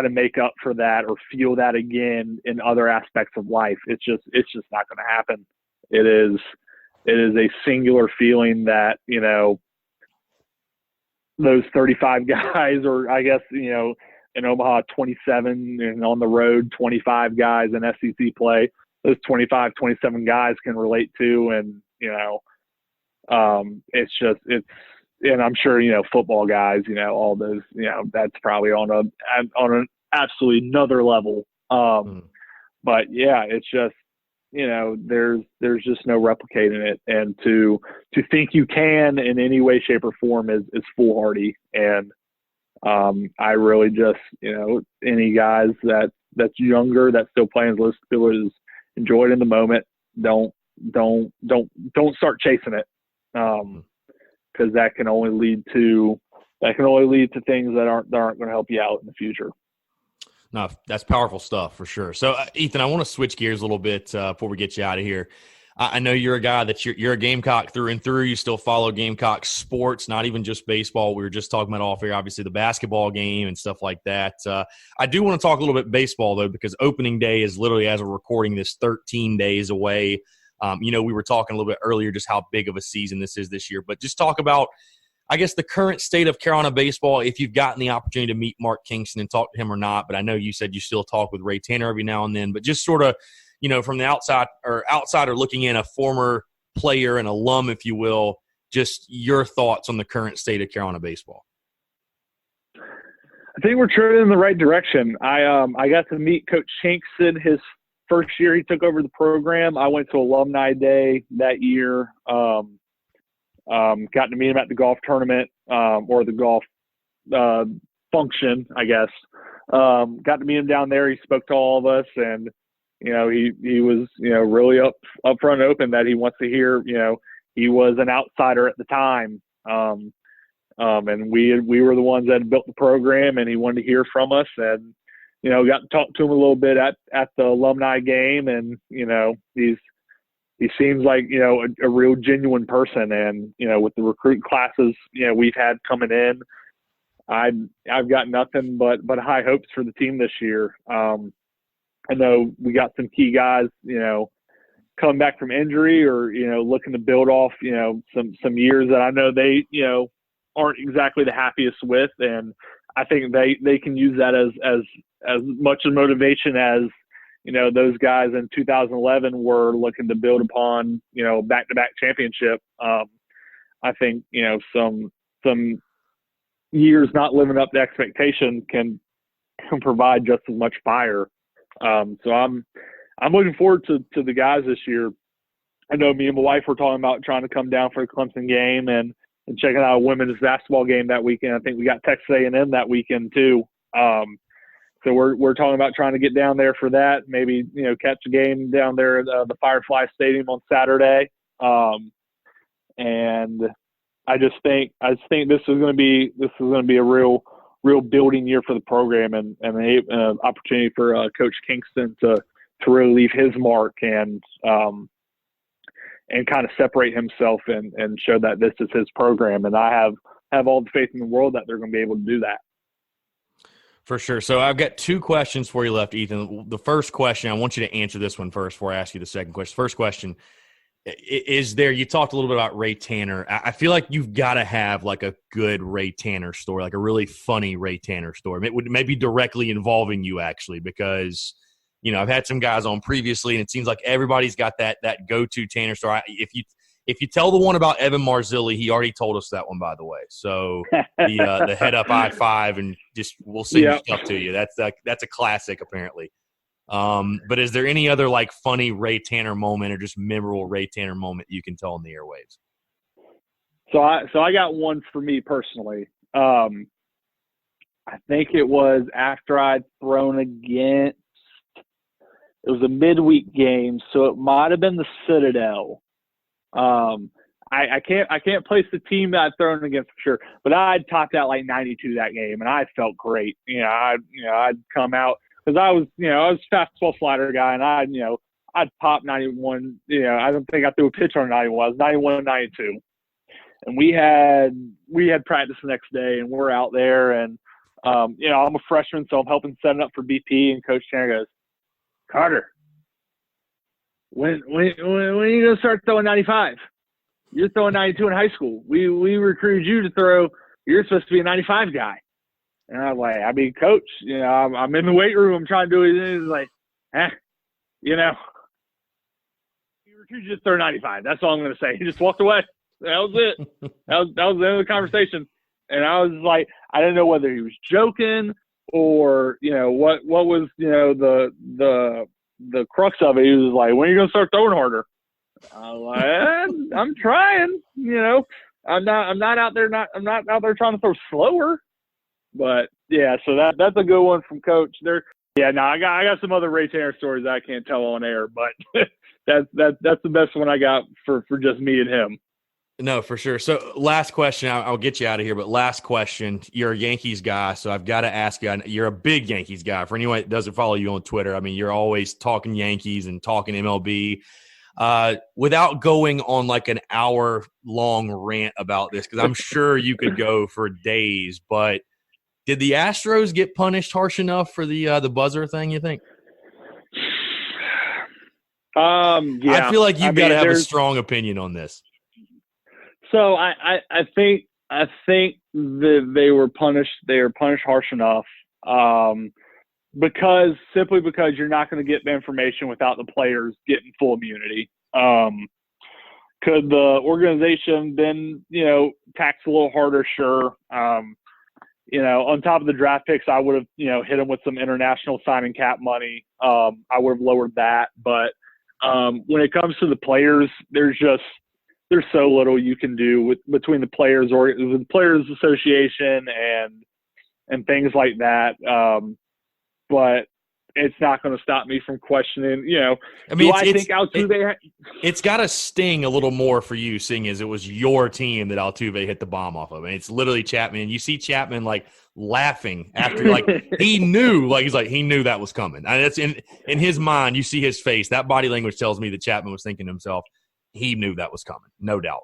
make up for that or feel that again in other aspects of life, it's just not going to happen. It is a singular feeling that, those 35 guys, or I guess, in Omaha, 27, and on the road, 25 guys in SEC play, those 25, 27 guys can relate to. And, and I'm sure, football guys, all those, that's probably on an absolutely another level. But yeah, it's just, there's just no replicating it. And to think you can in any way, shape, or form is foolhardy. And I really just, any guys that's younger that's still playing as still is enjoy it in the moment. Don't start chasing it, because that can only lead to things that aren't going to help you out in the future. No, that's powerful stuff for sure. So, Ethan, I want to switch gears a little bit before we get you out of here. I know you're a guy that you're a Gamecock through and through. You still follow Gamecock sports, not even just baseball. We were just talking about off here, obviously the basketball game and stuff like that. I do want to talk a little bit baseball though, because opening day is literally, as we're recording this, 13 days away. We were talking a little bit earlier just how big of a season this is this year, but just talk about, I guess, the current state of Carolina baseball, if you've gotten the opportunity to meet Mark Kingston and talk to him or not. But I know you said you still talk with Ray Tanner every now and then, but just sort of, from the outsider looking in, a former player and alum, if you will, just your thoughts on the current state of Carolina baseball. I think we're trending in the right direction. I got to meet Coach Kingston his first year he took over the program. I went to Alumni Day that year. Got to meet him at the golf tournament, or the golf function, I guess. Got to meet him down there. He spoke to all of us, and he was really upfront and open that he wants to hear. He was an outsider at the time, and we were the ones that had built the program, and he wanted to hear from us. And got to talk to him a little bit at the alumni game, and he seems like, a real genuine person. And, with the recruit classes, we've had coming in, I've got nothing but high hopes for the team this year. I know we got some key guys, coming back from injury or, looking to build off, some years that I know they, aren't exactly the happiest with. And I think they can use that as much as motivation as, those guys in 2011 were looking to build upon, back-to-back championship. I think, some years not living up to expectation can provide just as much fire. So I'm looking forward to the guys this year. I know me and my wife were talking about trying to come down for the Clemson game and checking out a women's basketball game that weekend. I think we got Texas A&M that weekend too. So we're talking about trying to get down there for that. Maybe, catch a game down there at the Firefly Stadium on Saturday. And I just think this is going to be a real building year for the program, and an opportunity for Coach Kingston to really leave his mark and kind of separate himself and show that this is his program. And I have all the faith in the world that they're going to be able to do that. For sure. So I've got two questions for you left, Ethan. The first question, I want you to answer this one first before I ask you the second question. First question, you talked a little bit about Ray Tanner. I feel like you've got to have like a good Ray Tanner story, like a really funny Ray Tanner story. It would maybe directly involving you actually, because, I've had some guys on previously and it seems like everybody's got that go-to Tanner story. If you tell the one about Evan Marzilli, he already told us that one, by the way. So the head up I-5 and just we'll send stuff to you. That's a classic apparently. But is there any other like funny Ray Tanner moment or just memorable Ray Tanner moment you can tell on the airwaves? So I got one for me personally. I think it was after I'd thrown against. It was a midweek game, so it might have been the Citadel. I can't place the team that I'd thrown against for sure, but I'd topped out like 92 that game, and I felt great. I'd come out because I was a fastball slider guy, and I'd pop 91. I don't think I threw a pitch on 91. I was 91, 92, and we had practice the next day, and we're out there, and I'm a freshman, so I'm helping set it up for BP, and Coach Tanner goes, Carter, when are you going to start throwing 95? You're throwing 92 in high school. We recruited you to throw. You're supposed to be a 95 guy. And I was like, coach, I'm in the weight room. I'm trying to do it. He's like, you recruited you to throw 95. That's all I'm going to say. He just walked away. That was it. That was the end of the conversation. And I was like, I didn't know whether he was joking or, what was, the the crux of it, he was like, when are you going to start throwing harder? I was like, I'm trying, I'm not out there trying to throw slower. But yeah, so that's a good one from Coach. I got some other Ray Tanner stories that I can't tell on air, but that's the best one I got for just me and him. No, for sure. So last question, I'll get you out of here, but last question. You're a Yankees guy, so I've got to ask you, you're a big Yankees guy. For anyone that doesn't follow you on Twitter, I mean, you're always talking Yankees and talking MLB. Without going on like an hour-long rant about this, because I'm sure you could go for days, but did the Astros get punished harsh enough for the buzzer thing, you think? Yeah. I feel like you've got to have a strong opinion on this. So I think that they were punished. They were punished harsh enough because you're not going to get the information without the players getting full immunity. Could the organization then tax a little harder? Sure. On top of the draft picks, I would have hit them with some international signing cap money. I would have lowered that, but when it comes to the players, there's so little you can do between the players or the Players Association and things like that. But it's not going to stop me from questioning. I think Altuve? It's got to sting a little more for you, seeing as it was your team that Altuve hit the bomb off of. And it's literally Chapman. You see Chapman like laughing after, like he knew, he knew that was coming. And that's in his mind. You see his face. That body language tells me that Chapman was thinking to himself, he knew that was coming, no doubt.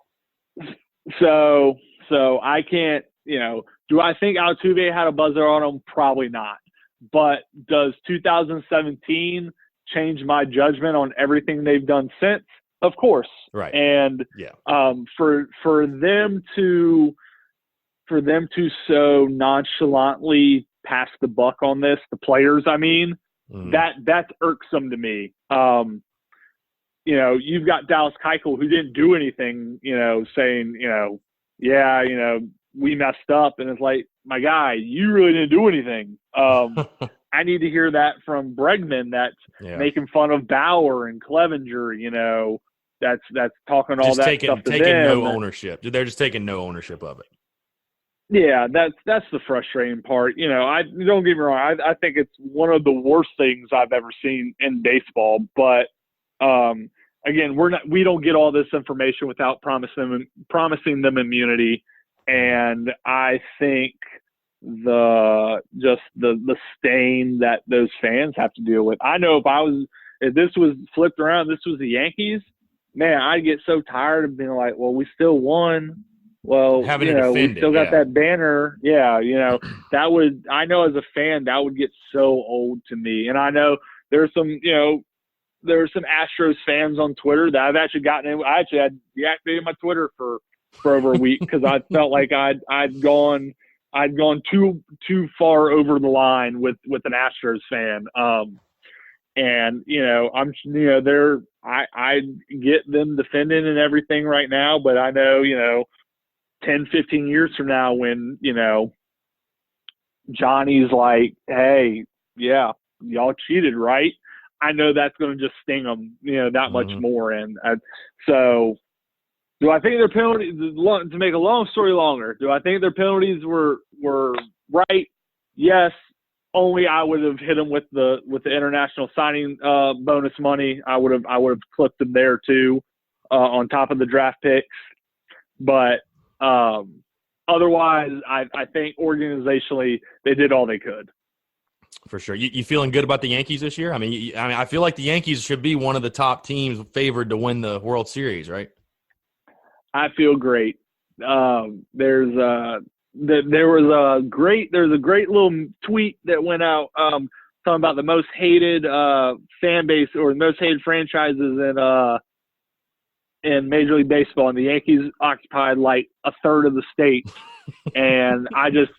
So I can't, do I think Altuve had a buzzer on him? Probably not. But does 2017 change my judgment on everything they've done since? Of course. Right. And for them to so nonchalantly pass the buck on this, the players, that's irksome to me. You've got Dallas Keuchel, who didn't do anything, saying, we messed up. And it's like, my guy, you really didn't do anything. I need to hear that from Bregman that's making fun of Bauer and Clevenger, that's talking all just that taking, stuff to taking them. no ownership. They're just taking no ownership of it. Yeah, that's the frustrating part. I don't get me wrong. I think it's one of the worst things I've ever seen in baseball, but again, we don't get all this information without promising them immunity. And I think the stain that those fans have to deal with. I know if this was flipped around, this was the Yankees, man, I'd get so tired of being like, well, we still won. Well, we still got that banner. Yeah, I know as a fan, that would get so old to me. And I know there's some Astros fans on Twitter that I've actually gotten in. I actually had deactivated my Twitter for over a week because I felt like I'd gone too far over the line with an Astros fan. And I get them defending and everything right now, but I know 10, 15 years from now when Johnny's like, hey, yeah, y'all cheated, right? I know that's going to just sting them, that much more. And so do I think their penalties, to make a long story longer, do I think their penalties were right? Yes. Only I would have hit them with the international signing bonus money. I would have clipped them there too, on top of the draft picks. But otherwise, I think organizationally they did all they could. For sure. You feeling good about the Yankees this year? I mean, I feel like the Yankees should be one of the top teams favored to win the World Series, right? I feel great. There's a great little tweet that went out talking about the most hated fan base or the most hated franchises in Major League Baseball, and the Yankees occupied like a third of the state. And I just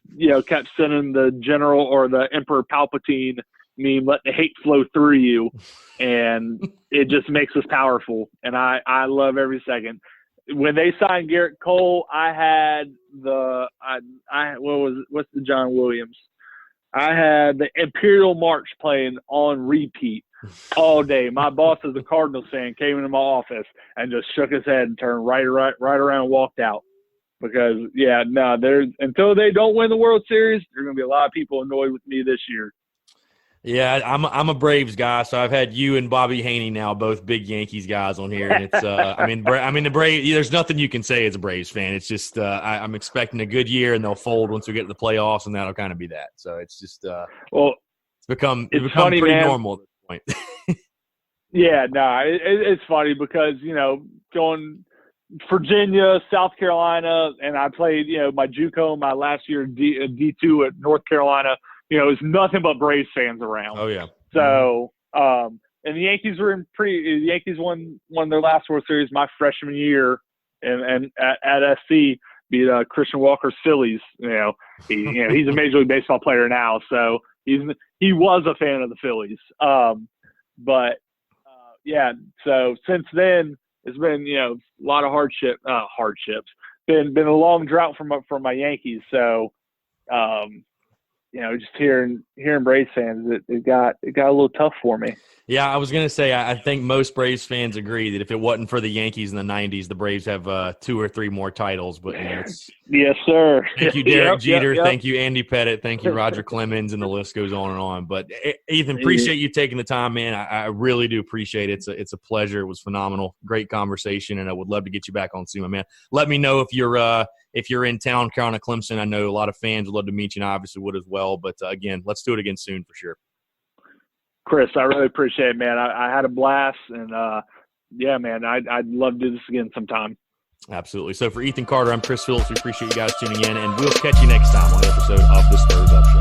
kept sending the General or the Emperor Palpatine meme, let the hate flow through you, and it just makes us powerful. And I love every second. When they signed Garrett Cole, I had what's the John Williams? I had the Imperial March playing on repeat all day. My boss is a Cardinals fan, came into my office and just shook his head and turned right around and walked out. Because, until they don't win the World Series, there are going to be a lot of people annoyed with me this year. Yeah, I'm a Braves guy, so I've had you and Bobby Haney now, both big Yankees guys on here, and it's the Braves. There's nothing you can say as a Braves fan. It's just I'm expecting a good year, and they'll fold once we get to the playoffs, and that'll kind of be that. So it's just it's become funny, pretty man. normal at this point. Yeah, it's funny because going Virginia, South Carolina, and I played my JUCO my last year D2 at North Carolina. It's nothing but Braves fans around. Oh yeah. So, and the Yankees the Yankees won their last World Series my freshman year, and at SC beat Christian Walker's Phillies. He's a Major League Baseball player now, so he was a fan of the Phillies. So since then it's been a lot of hardships. Been a long drought from my Yankees. So. Just hearing Braves fans, it got a little tough for me. Yeah, I was going to say, I think most Braves fans agree that if it wasn't for the Yankees in the 90s, the Braves have 2 or 3 more titles. But it's yes, sir. Thank you, Derek Jeter. Yep. Thank you, Andy Pettit. Thank you, Roger Clemens, and the list goes on and on. But Ethan, appreciate you taking the time, man. I really do appreciate it. It's a pleasure. It was phenomenal, great conversation, and I would love to get you back on soon, my man. Let me know if you're in town, Carolina, Clemson. I know a lot of fans would love to meet you, and I obviously would as well. But again, let's do it again soon for sure. Chris, I really appreciate it, man. I had a blast, and man, I'd love to do this again sometime. Absolutely. So for Ethan Carter, I'm Chris Phillips. We appreciate you guys tuning in, and we'll catch you next time on an episode of the Spurs Up Show.